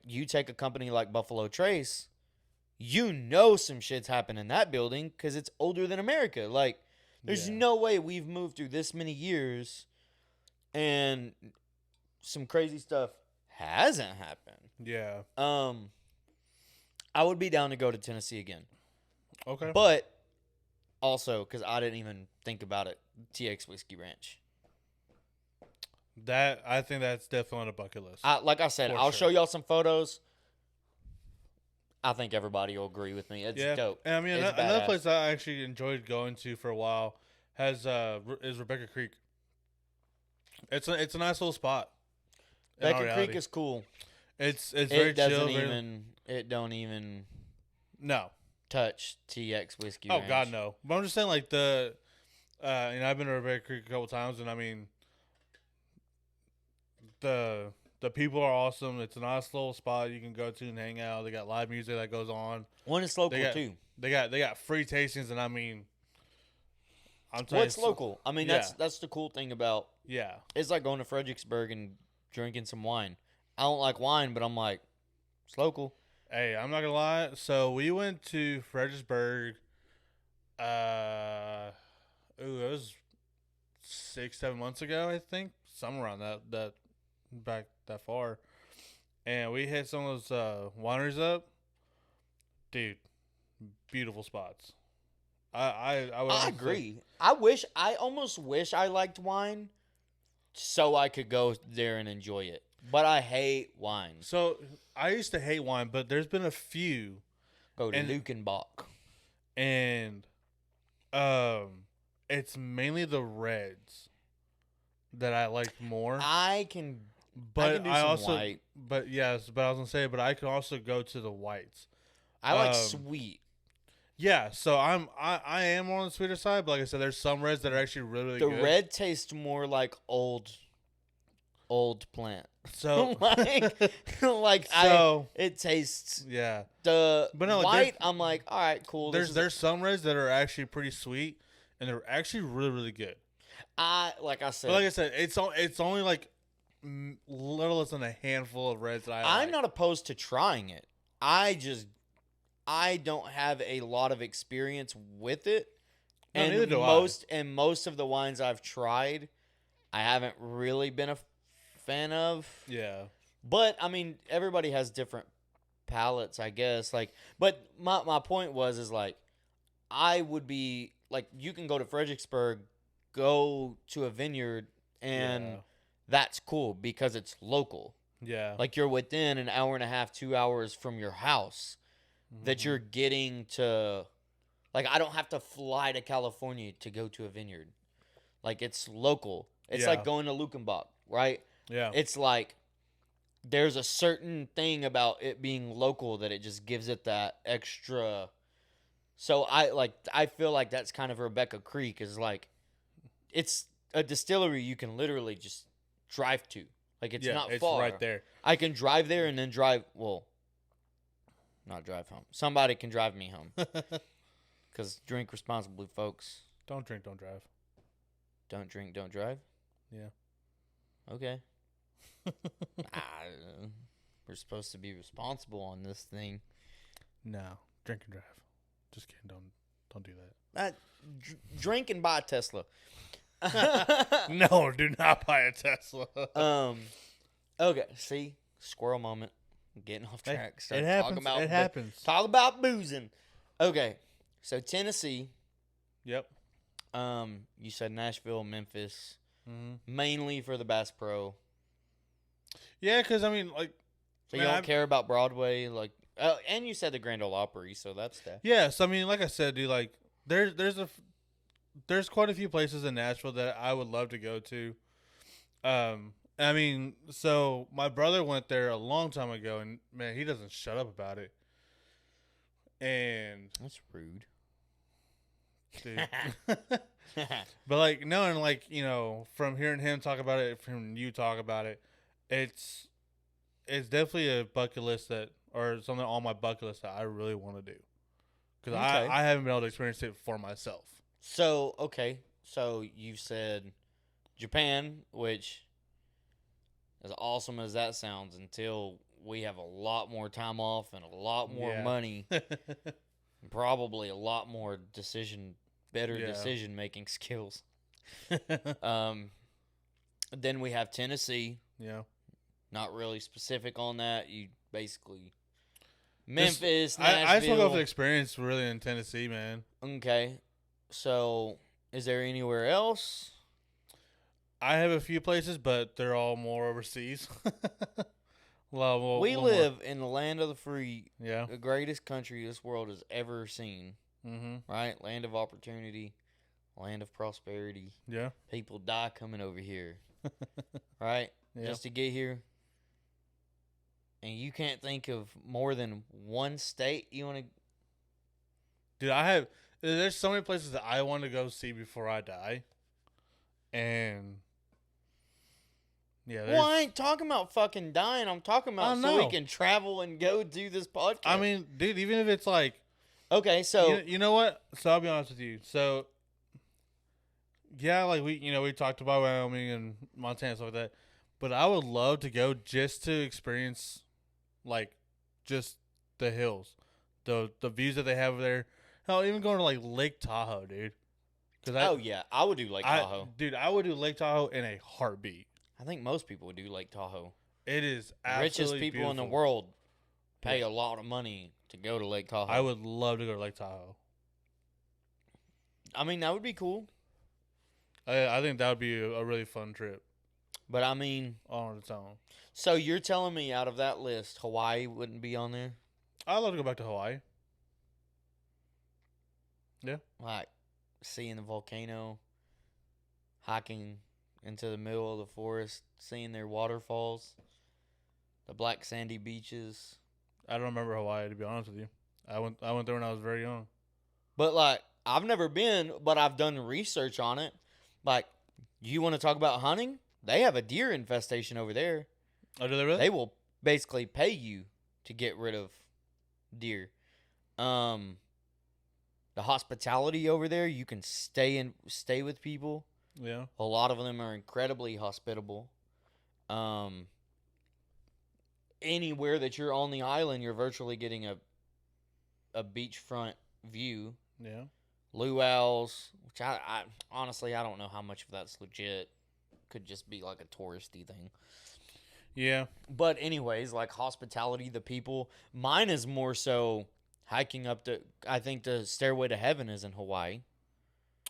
you take a company like Buffalo Trace, you know some shit's happened in that building because it's older than America. Like, there's Yeah. no way we've moved through this many years and some crazy stuff hasn't happened. Yeah. I would be down to go to Tennessee again. Okay. But also, because I didn't even think about it, TX Whiskey Ranch. I think that's definitely on a bucket list. Like I said, For I'll sure. show y'all some photos. I think everybody will agree with me. It's yeah. dope. And I mean, It's another badass. place I actually enjoyed going to for a while is Rebecca Creek. It's a nice little spot. in all Becker Creek reality. is cool. It's very It doesn't chill. it don't even No. touch TX Whiskey Oh Ranch. God, no. But I'm just saying, like I've been to Rebecca Creek a couple times, and I mean, the people are awesome. It's a nice little spot you can go to and hang out. They got live music that goes on. One is local They got- too. They got free tastings, and I mean, I'm telling What's you, local? I mean, yeah. that's the cool thing about Yeah. it's like going to Fredericksburg and drinking some wine. I don't like wine, but I'm like, it's local. Hey, I'm not gonna lie. So we went to Fredericksburg. It was 6-7 months ago, I think, somewhere around that back that far. And we hit some of those wineries up, dude. Beautiful spots. I would I honestly- agree. I almost wish I liked wine so I could go there and enjoy it. But I hate wine. So I used to hate wine, but there's been a few, Go to And- Lukenbach. and it's mainly the reds that I like more. I can But do I some also, white. but yes, but I was gonna say, but I could also go to the whites. I like Um, sweet. Yeah, so I am on the sweeter side, but like I said, there's some reds that are actually really, The good. red tastes more like old plant. So like So- it tastes yeah, the But no, like, white. I'm like, all right, cool. there's some reds that are actually pretty sweet, and they're actually really really good. like I said, But like I said, it's only like little less than a handful of reds that I I'm like. not opposed to trying it. I don't have a lot of experience with it. No, And neither do I. most of the wines I've tried, I haven't really been a fan of. Yeah, But I mean, everybody has different palates, I guess. Like, but my point is like, I would be like, you can go to Fredericksburg, go to a vineyard, and Yeah. that's cool because it's local. yeah, Like you're within an hour and a half, 2 hours from your house that you're getting to. Like, I don't have to fly to California to go to a vineyard. Like, it's local. It's like Yeah. going to Lukenbach, right? yeah. It's like there's a certain thing about it being local that it just gives it that extra. So I feel like that's kind of Rebecca Creek is like, it's a distillery you can literally just drive to. Like, it's yeah, not it's far. right there. I can drive there and then drive. Well, not drive home. Somebody can drive me home. Because drink responsibly, folks. Don't drink, don't drive. Don't drink, don't drive? Yeah. Okay. We're supposed to be responsible on this thing. No, drink and drive. Just kidding. Don't do that. Drink and buy a Tesla. No, do not buy a Tesla. Okay, see? Squirrel moment. Getting off track. It happens. It happens. Talk about boozing. Okay, so Tennessee. Yep. You said Nashville, Memphis, Mm-hmm. mainly for the Bass Pro. Yeah, because, I mean, like... So you don't care about Broadway? Like, and you said the Grand Ole Opry, so that's that. Yes, I mean, like I said, dude, like, there's quite a few places in Nashville that I would love to go to. I mean, so my brother went there a long time ago, and, man, he doesn't shut up about it. And... That's rude. Dude. But, like, no, and, like, you know, from hearing him talk about it, from you talk about it, it's definitely a bucket list or something on my bucket list that I really want to do. Because Okay. I haven't been able to experience it for myself. So, okay. So you said Japan, which, as awesome as that sounds, until we have a lot more time off and a lot more money, probably a lot more better decision-making skills. Then we have Tennessee. Yeah. Not really specific on that. You basically Memphis, Nashville. I just want to go for the experience really in Tennessee, man. Okay. So, is there anywhere else? I have a few places, but they're all more overseas. We live in the land of the free. Yeah. The greatest country this world has ever seen. Mm-hmm. Right? Land of opportunity. Land of prosperity. Yeah. People die coming over here. Right? Yeah. Just to get here. And you can't think of more than one state you want to... Dude, there's so many places that I want to go see before I die. And... yeah, well, I ain't talking about fucking dying. I'm talking about so we can travel and go do this podcast. I mean, dude, even if it's like... Okay, so... You know what? So, I'll be honest with you. So, yeah, like, we talked about Wyoming and Montana and stuff like that. But I would love to go just to experience... like, just the hills, the views that they have there. Hell, even going to like Lake Tahoe, dude. Yeah, I would do Lake Tahoe. Dude, I would do Lake Tahoe in a heartbeat. I think most people would do Lake Tahoe. It is The absolutely richest people beautiful. in the world pay a lot of money to go to Lake Tahoe. I would love to go to Lake Tahoe. I mean, that would be cool. I think that would be a really fun trip. But I mean, on its own. So you're telling me out of that list, Hawaii wouldn't be on there? I'd love to go back to Hawaii. Yeah. Like seeing the volcano, hiking into the middle of the forest, seeing their waterfalls, the black sandy beaches. I don't remember Hawaii, to be honest with you. I went there when I was very young. But like, I've never been, but I've done research on it. Like, you want to talk about hunting? They have a deer infestation over there. Oh, do they really? They will basically pay you to get rid of deer. The hospitality over there, you can stay with people. Yeah. A lot of them are incredibly hospitable. Anywhere that you're on the island, you're virtually getting a beachfront view. Yeah. Luau's, which I honestly, I don't know how much of that's legit. Could just be like a touristy thing. Yeah. But anyways, like hospitality, the people. Mine is more so hiking up to, I think the Stairway to Heaven is in Hawaii.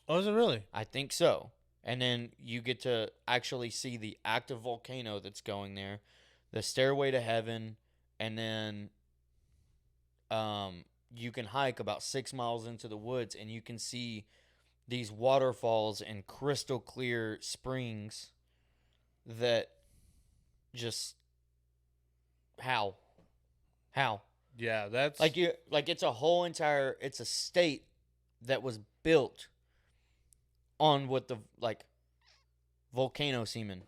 Oh, is it really? I think so. And then you get to actually see the active volcano that's going there, the Stairway to Heaven, and then you can hike about 6 miles into the woods and you can see these waterfalls and crystal clear springs that just how Yeah, that's like it's a whole entire, it's a state that was built on what the like volcano semen.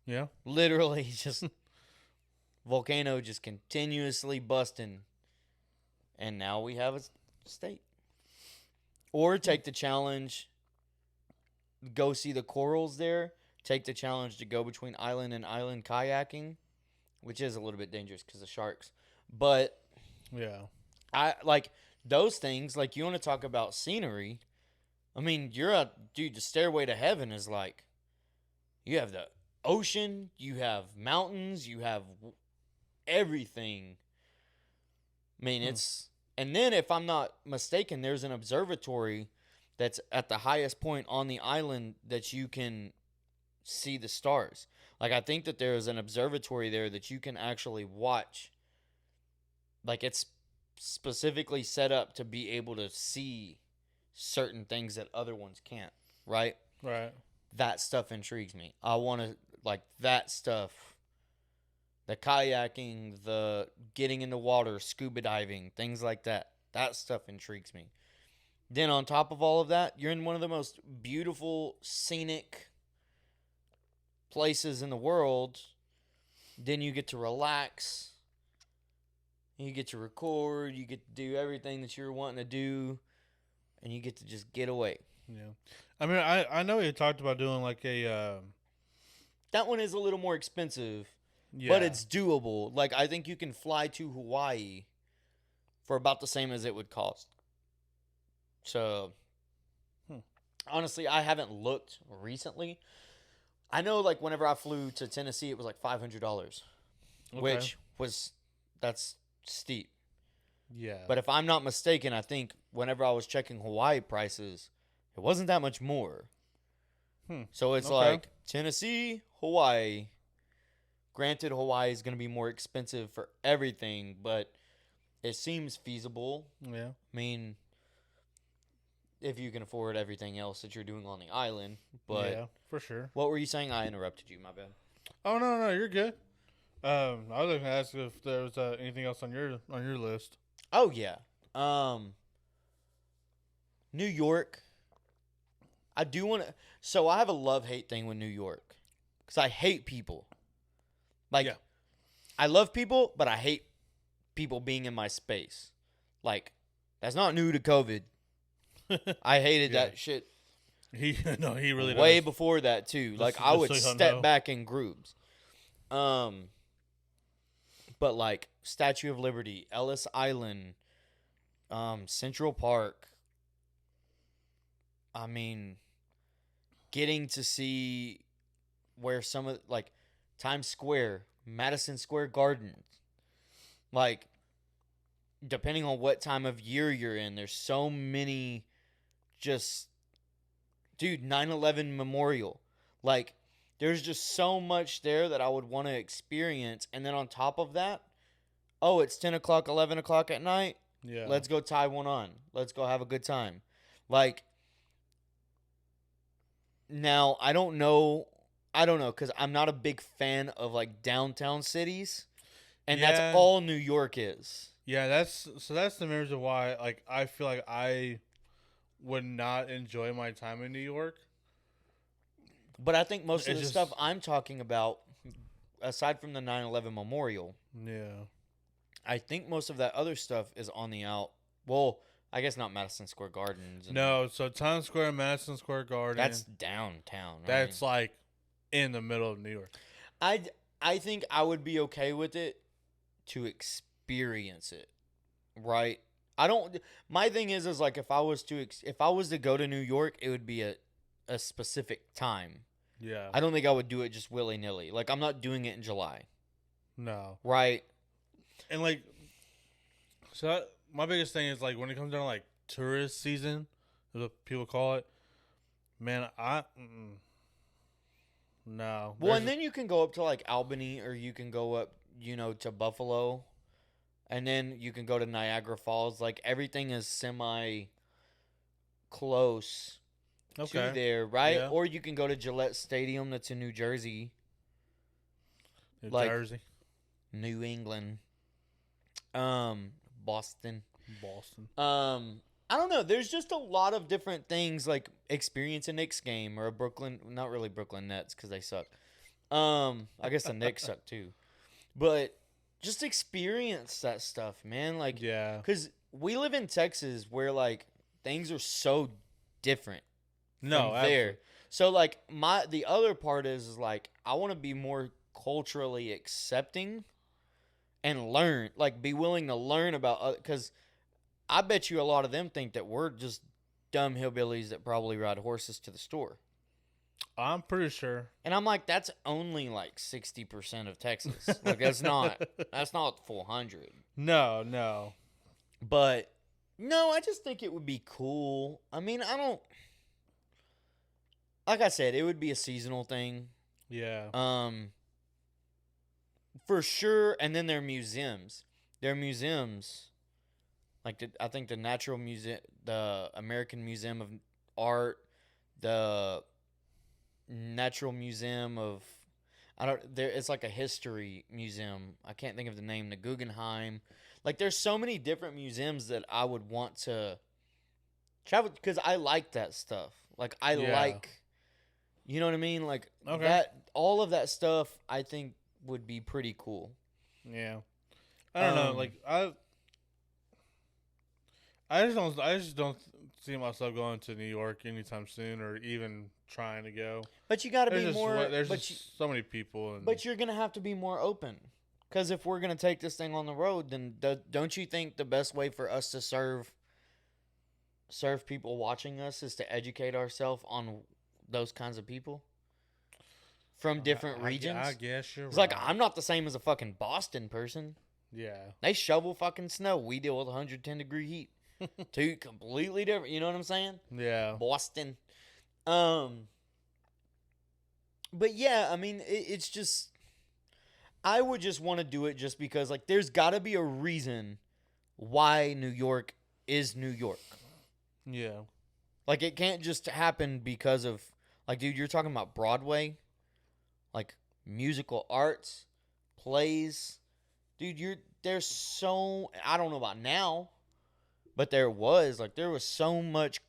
Yeah. Literally just volcano just continuously busting, and now we have a state. Or take the challenge, go see the corals there. Take the challenge to go between island and island kayaking, which is a little bit dangerous because of sharks. But Yeah. I like those things. Like, you want to talk about scenery. I mean, dude, the stairway to heaven is like, you have the ocean, you have mountains, you have everything. I mean, it's, and then if I'm not mistaken, there's an observatory that's at the highest point on the island that you can see the stars. Like, I think that there is an observatory there that you can actually watch. Like, it's specifically set up to be able to see certain things that other ones can't, right? Right. That stuff intrigues me. I want to, like, that stuff. The kayaking, the getting in the water, scuba diving, things like that. That stuff intrigues me. Then on top of all of that, you're in one of the most beautiful, scenic places in the world. Then you get to relax. You get to record. You get to do everything that you're wanting to do. And you get to just get away. Yeah. I mean, I know you talked about doing like a... That one is a little more expensive. yeah. But it's doable. Like, I think you can fly to Hawaii for about the same as it would cost. So, honestly, I haven't looked recently. I know, like, whenever I flew to Tennessee, it was like $500, which was, that's steep. Yeah. But if I'm not mistaken, I think whenever I was checking Hawaii prices, it wasn't that much more. So it's like Tennessee, Hawaii. Granted, Hawaii is going to be more expensive for everything, but it seems feasible. Yeah. I mean, if you can afford everything else that you're doing on the island. But yeah, for sure. What were you saying? I interrupted you. My bad. Oh no, you're good. I was going to ask if there was anything else on your list. Oh yeah. New York. I do want to. So I have a love-hate thing with New York because I hate people. Like, Yeah. I love people, but I hate people being in my space. Like, that's not new to COVID. I hated Yeah. that shit He really way does. before that too. Like, Just- I just would so y'all step know. back in groups. But like Statue of Liberty, Ellis Island, Central Park. I mean, getting to see where some of, like, Times Square, Madison Square Gardens, like, depending on what time of year you're in, there's so many just, dude, 9/11 Memorial. Like, there's just so much there that I would want to experience. And then on top of that, oh, it's 10 o'clock, 11 o'clock at night. Yeah. Let's go tie one on. Let's go have a good time. Like, now, I don't know, because I'm not a big fan of, like, downtown cities. And Yeah. that's all New York is. Yeah, that's the main reason why, like, I feel like I would not enjoy my time in New York. But I think most of It's the just- stuff I'm talking about, aside from the 9/11 Memorial, Yeah. I think most of that other stuff is on the out. Well, I guess not Madison Square Gardens. And No, so Times Square, Madison Square Garden. that's downtown. that's like in the middle of New York. I think I would be okay with it to experience it, right? I don't. My thing is like if I was to go to New York, it would be a specific time. Yeah. I don't think I would do it just willy nilly. Like, I'm not doing it in July, No. right? And like, so my biggest thing is like when it comes down to like tourist season, is what people call it. Man, no. Well, and then you can go up to like Albany, or you can go up, to Buffalo, and then you can go to Niagara Falls. Like, everything is semi close to there, right? Yeah. Or you can go to Gillette Stadium, that's in New Jersey, New like- Jersey, New England, Boston. I don't know. There's just a lot of different things, like experience a Knicks game or a Brooklyn, not really Brooklyn Nets because they suck. I guess the Knicks suck too. But just experience that stuff, man. Like, Yeah. because we live in Texas where like things are so different No, from there. So like the other part is like I want to be more culturally accepting and learn, like be willing to learn about, because I bet you a lot of them think that we're just dumb hillbillies that probably ride horses to the store. I'm pretty sure. And I'm like, that's only like 60% of Texas. Like that's not the full 100. No. But no, I just think it would be cool. I mean, I don't, like I said, it would be a seasonal thing. Yeah. For sure. And then their museums. Like I think the Natural Museum, the American Museum of Art, the Natural Museum of, it's like a history museum. I can't think of the name. The Guggenheim. Like there's so many different museums that I would want to travel because I like that stuff. Like I like, you know what I mean? Like all of that stuff I think would be pretty cool. Yeah. I don't know. Like I just don't see myself going to New York anytime soon, or even trying to go. But you got to be more. There's just so many people, but you're gonna have to be more open, because if we're gonna take this thing on the road, then don't you think the best way for us to serve people watching us is to educate ourselves on those kinds of people from different regions? I guess you're right. It's like I'm not the same as a fucking Boston person. Yeah, they shovel fucking snow. We deal with 110-degree heat. Two completely different. You know what I'm saying? Yeah. Boston. But yeah, I mean, it's just, I would just want to do it just because, like, there's got to be a reason why New York is New York. Yeah. Like, it can't just happen because of, like, dude, you're talking about Broadway, like, musical arts, plays. Dude, there's so, I don't know about now, but there was so much,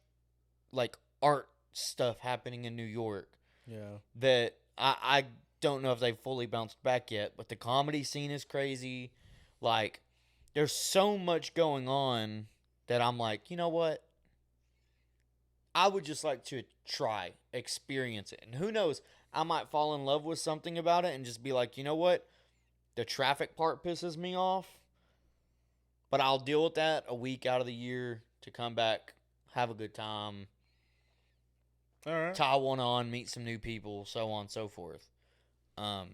like, art stuff happening in New York. Yeah. That I don't know if they've fully bounced back yet, but the comedy scene is crazy. Like, there's so much going on that I'm like, you know what? I would just like to experience it. And who knows, I might fall in love with something about it and just be like, you know what? The traffic part pisses me off, but I'll deal with that a week out of the year to come back, have a good time. All right. Tie one on, meet some new people, so on and so forth. Or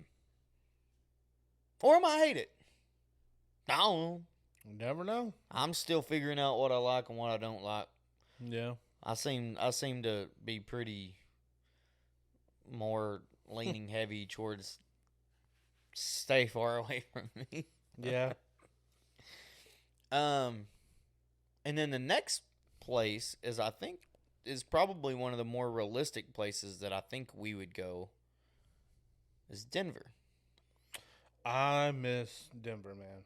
I might hate it. I don't know. You never know. I'm still figuring out what I like and what I don't like. Yeah. I seem to be pretty more leaning heavy towards stay far away from me. Yeah. And then the next place is probably one of the more realistic places that I think we would go is Denver. I miss Denver, man.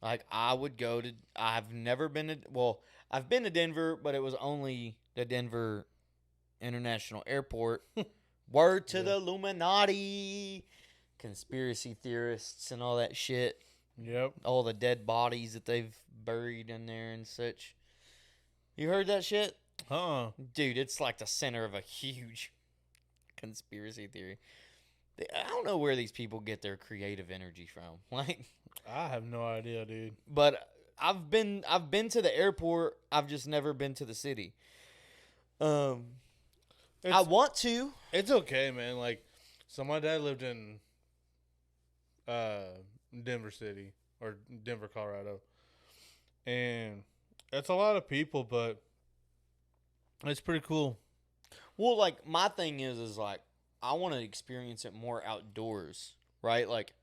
Like, I've been to Denver, but it was only the Denver International Airport. Word to the Illuminati, conspiracy theorists and all that shit. Yep. All the dead bodies that they've buried in there and such. You heard that shit? Dude, it's like the center of a huge conspiracy theory. I don't know where these people get their creative energy from. Like, I have no idea, dude. But I've been to the airport. I've just never been to the city. I want to. It's okay, man. Like, so my dad lived in Denver City or Denver, Colorado, and it's a lot of people, but it's pretty cool. Well, like, my thing is like, I want to experience it more outdoors, right? Like,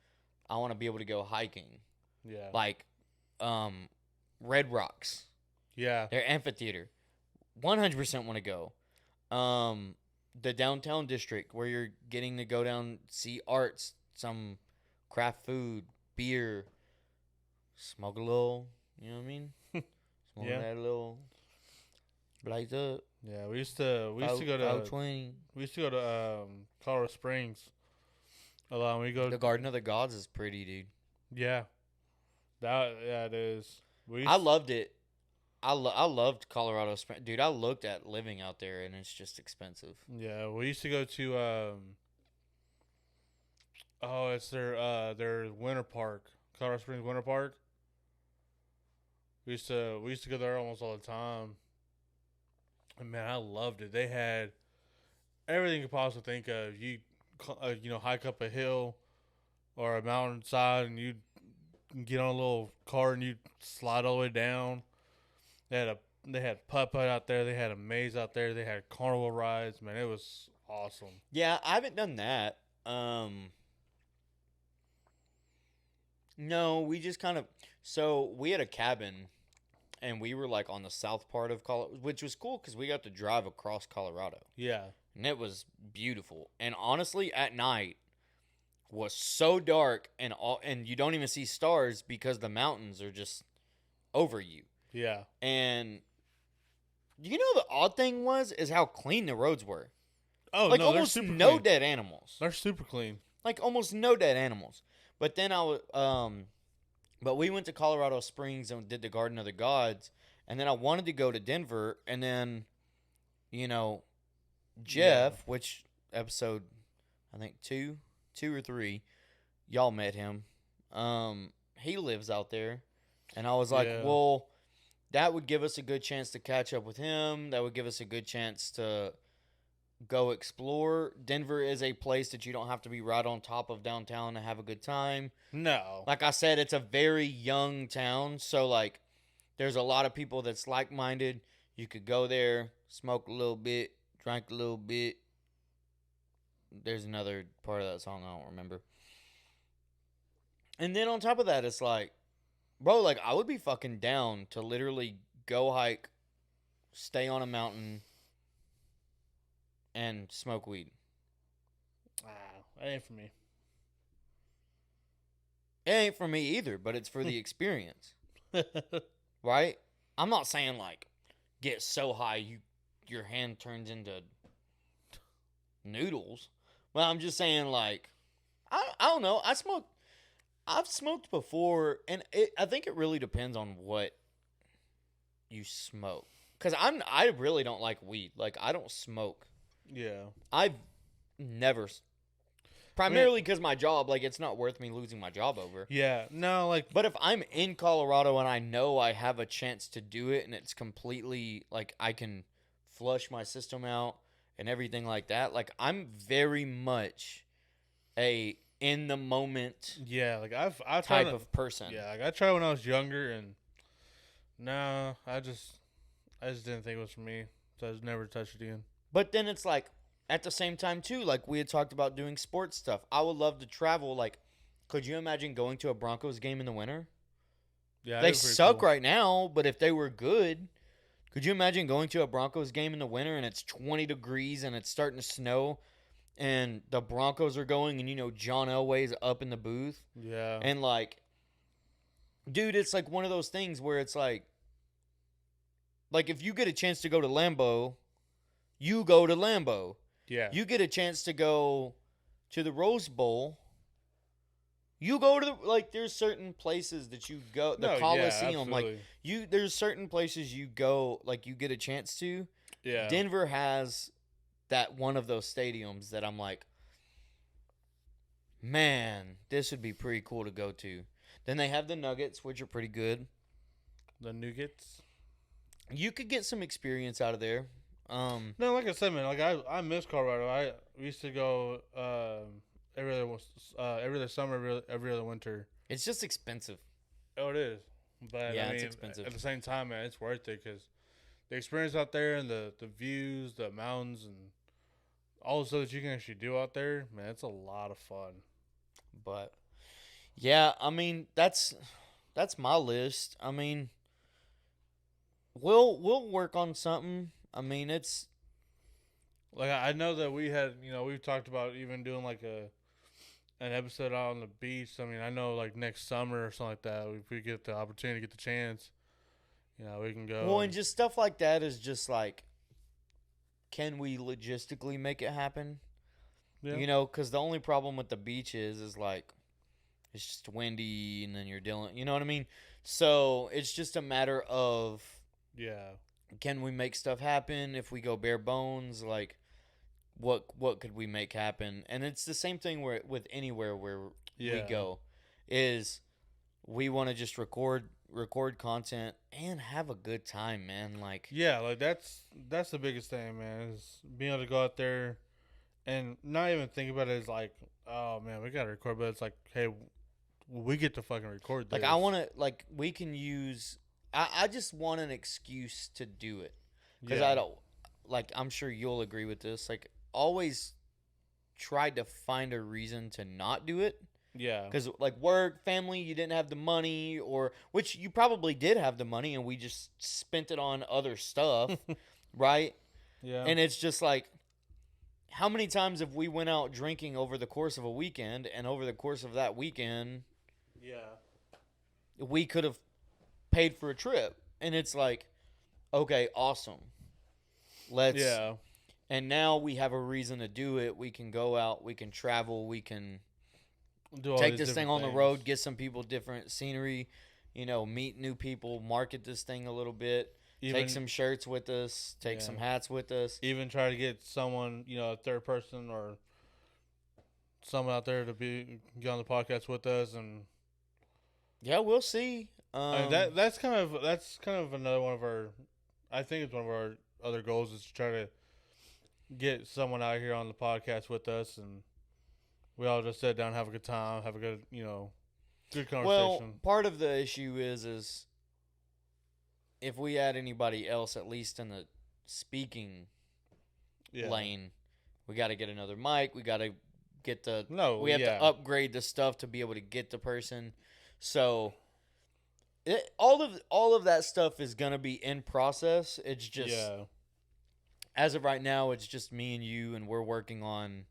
I want to be able to go hiking. Yeah. Like, Red Rocks. Yeah. Their amphitheater. 100% want to go. The downtown district where you're getting to go down, see arts, some craft food, beer, smoke a little, you know what I mean? Smoke that little, blaze up. Yeah, we used to go to 20. We used to go to Colorado Springs a lot. We go the Garden of the Gods is pretty, dude. Yeah, Yeah, it is. I loved it. I loved Colorado Springs. Dude, I looked at living out there, and it's just expensive. Yeah, we used to go to it's their winter park, Colorado Springs Winter Park. We used to go there almost all the time. And man, I loved it. They had everything you could possibly think of. Hike up a hill or a mountainside, and you get on a little car and you slide all the way down. They had putt-putt out there. They had a maze out there. They had carnival rides. Man, it was awesome. Yeah, I haven't done that. No, we just kind of. So we had a cabin, and we were like on the south part of Colorado, which was cool because we got to drive across Colorado, Yeah. and it was beautiful. And honestly, at night was so dark, and you don't even see stars because the mountains are just over you. Yeah. And you know the odd thing is how clean the roads were. Oh, Like no, almost they're super no clean. dead animals. They're super clean. Like almost no dead animals. But then but we went to Colorado Springs and did the Garden of the Gods, and then I wanted to go to Denver, and then, Jeff, which episode, I think 2 or 3, y'all met him. He lives out there, and I was like, Yeah. well, that would give us a good chance to catch up with him. That would give us a good chance to go explore. Denver is a place that you don't have to be right on top of downtown to have a good time. No. Like I said, it's a very young town, so like there's a lot of people that's like-minded. You could go there, smoke a little bit, drink a little bit. There's another part of that song I don't remember. And then on top of that, it's like, bro, like I would be fucking down to literally go hike, stay on a mountain, and smoke weed. That ain't for me. It ain't for me either, but it's for the experience. Right? I'm not saying like get so high your hand turns into noodles. But I'm just saying like I don't know. I've smoked before, and I think it really depends on what you smoke. Cuz I really don't like weed. Like I don't smoke. Yeah. I've never primarily cuz my job, like it's not worth me losing my job over. Yeah. No, like But if I'm in Colorado and I know I have a chance to do it and it's completely like I can flush my system out and everything like that, like I'm very much a in the moment yeah, like I've tried type of person. Yeah, like I tried when I was younger, and no, I just didn't think it was for me, so I just never touched it again. But then it's like at the same time too, like we had talked about doing sports stuff. I would love to travel. Like, could you imagine going to a Broncos game in the winter? Yeah, They was pretty suck cool. right now, but if they were good, could you imagine going to a Broncos game in the winter and it's 20 degrees and it's starting to snow and the Broncos are going and John Elway's up in the booth Yeah, and like, dude, it's like one of those things where it's like if you get a chance to go to Lambeau, you go to Lambeau. yeah, You get a chance to go to the Rose Bowl. You go to there's certain places that you go, the No, yeah, Coliseum, absolutely. there's certain places you go, like you get a chance to. Yeah, Denver has that one of those stadiums that I'm like, man, this would be pretty cool to go to. Then they have the Nuggets, which are pretty good. the Nuggets. You could get some experience out of there. No, like I said, man, like I miss Colorado. We used to go every other summer, every other winter. It's just expensive. Oh, it is. But Yeah, I mean, it's expensive. At the same time, man, it's worth it because the experience out there and the views, the mountains, and all the stuff that you can actually do out there, man, it's a lot of fun. But yeah, I mean that's my list. I mean, we'll work on something. I mean, it's Like I know that we've talked about even doing like an episode out on the beach. I mean, I know like next summer or something like that, if we get the opportunity, get the chance, we can go. well, and just stuff like that is just like, can we logistically make it happen? Yeah. Because the only problem with the beach is like it's just windy, and then you're dealing. You know what I mean? So it's just a matter of Yeah. can we make stuff happen if we go bare bones? Like, what could we make happen? And it's the same thing with anywhere where we Yeah. go, is we want to just record content and have a good time, man. Like, Yeah, like that's the biggest thing, man, is being able to go out there and not even think about it as like, oh man, we gotta record, but it's like, hey, we get to fucking record this. I want to, like, we can use. I just want an excuse to do it, because I don't, like, I'm sure you'll agree with this. Like, always tried to find a reason to not do it. Yeah. Because, like, work, family, you didn't have the money, or which you probably did have the money, and we just spent it on other stuff, right? Yeah. And it's just like, how many times have we went out drinking over the course of a weekend, and over the course of that weekend, we could have paid for a trip, and it's like, okay, awesome, let's. Yeah. And now we have a reason to do it. We can go out, we can travel, we can Do all take these this thing different on the things. road, get some people, different scenery, meet new people, market this thing a little bit, Even, take some shirts with us, take some hats with us. even try to get someone, a third person or someone out there to get on the podcast with us, and Yeah, we'll see. I mean, that's kind of another one of our. I think it's one of our other goals is to try to get someone out here on the podcast with us, and we all just sit down, have a good time, have a good good conversation. Well, part of the issue is if we add anybody else, at least in the speaking lane, we got to get another mic. We got to get we have to upgrade the stuff to be able to get the person. So all of that stuff is gonna be in process. It's just as of right now, it's just me and you, and we're working on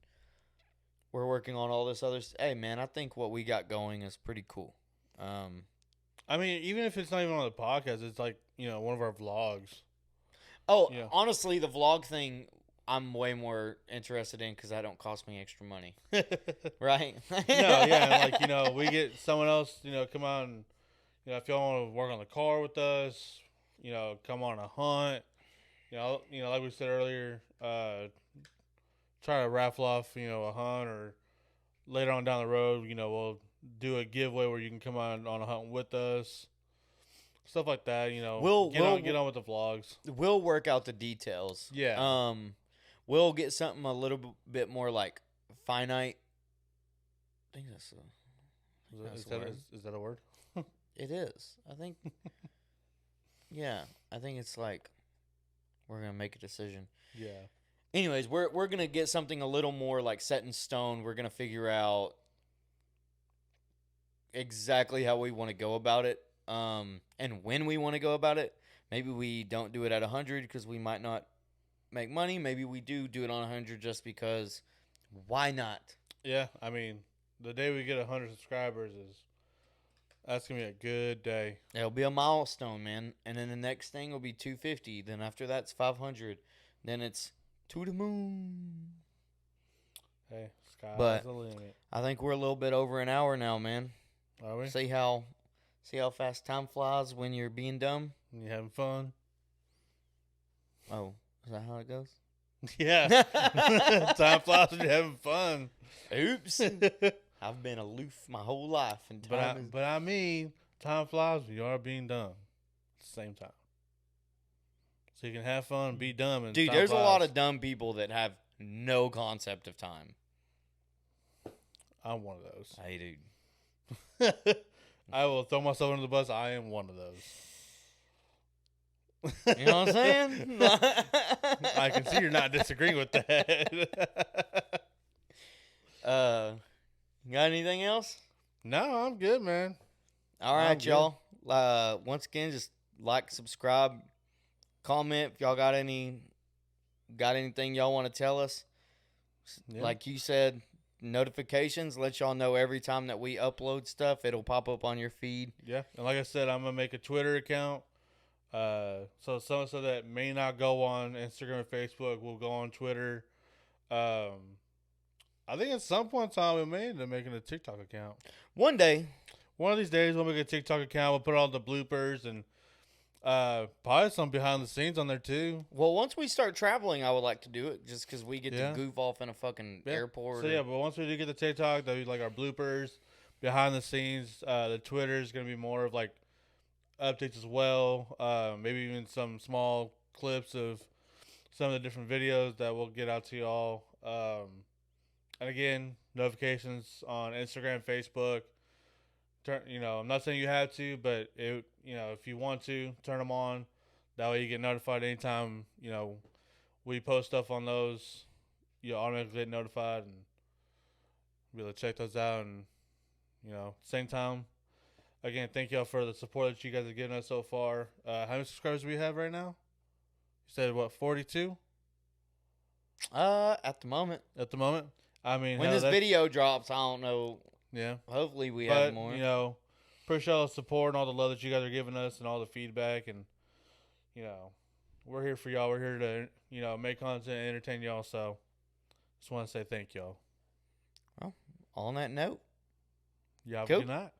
all this other. Hey, man, I think what we got going is pretty cool. I mean, even if it's not even on the podcast, it's like one of our vlogs. Oh, Yeah. honestly, the vlog thing, I'm way more interested in because that don't cost me extra money, right? No, yeah, like we get someone else, come on, and, if y'all want to work on the car with us, come on a hunt, like we said earlier, try to raffle off, a hunt, or later on down the road, we'll do a giveaway where you can come on a hunt with us, stuff like that. We'll get on with the vlogs. We'll work out the details. Yeah. We'll get something a little bit more like finite. I think that's Is that a word? It is. I think. Yeah, I think it's like we're gonna make a decision. Yeah. Anyways, we're gonna get something a little more like set in stone. We're gonna figure out exactly how we want to go about it, and when we want to go about it. Maybe we don't do it at 100 because we might not make money. Maybe we do it on 100 just because. Why not? Yeah, I mean, the day we get 100 subscribers that's gonna be a good day. It'll be a milestone, man. And then the next thing will be 250. Then after that's 500. Then it's to the moon. Hey, sky's But the limit. I think we're a little bit over an hour now, man. Are we? See how fast time flies when you're being dumb? You having fun? Oh, is that how it goes? Yeah. Time flies when you're having fun. Oops. I've been aloof my whole life, and But I mean, time flies when you are being dumb at the same time. So you can have fun and be dumb. And dude, time there's flies. a lot of dumb people that have no concept of time. I'm one of those. Hey, dude. I will throw myself under the bus. I am one of those. You know what I'm saying? I can see you're not disagreeing with that. Got anything else? No, I'm good, man. All right, y'all. Once again, just like, subscribe, comment if y'all got anything y'all want to tell us. Yeah. Like you said, notifications let y'all know every time that we upload stuff. It'll pop up on your feed. Yeah, and like I said, I'm gonna make a Twitter account. So that may not go on Instagram or Facebook will go on Twitter. I think at some point in time we may end up making a TikTok account. One day. One of these days we'll make a TikTok account. We'll put all the bloopers and probably some behind the scenes on there too. Well, once we start traveling, I would like to do it just because we get Yeah. to goof off in a fucking airport. So yeah, but once we do get the TikTok, that'll be like our bloopers, behind the scenes. The Twitter is gonna be more of like updates as well. Maybe even some small clips of some of the different videos that we'll get out to y'all. And again, notifications on Instagram, Facebook. I'm not saying you have to, but if you want to, turn them on. That way you get notified anytime, we post stuff on those. You automatically get notified and be able to check those out. And, same time, again, thank y'all for the support that you guys have given us so far. How many subscribers do we have right now? You said, 42? At the moment. At the moment? I mean, when this video drops, I don't know. Yeah. Hopefully we have more. Appreciate all the support and all the love that you guys are giving us and all the feedback. And, we're here for y'all. We're here to, make content and entertain y'all. So just want to say thank y'all. Well, on that note. You have Cool. a good night.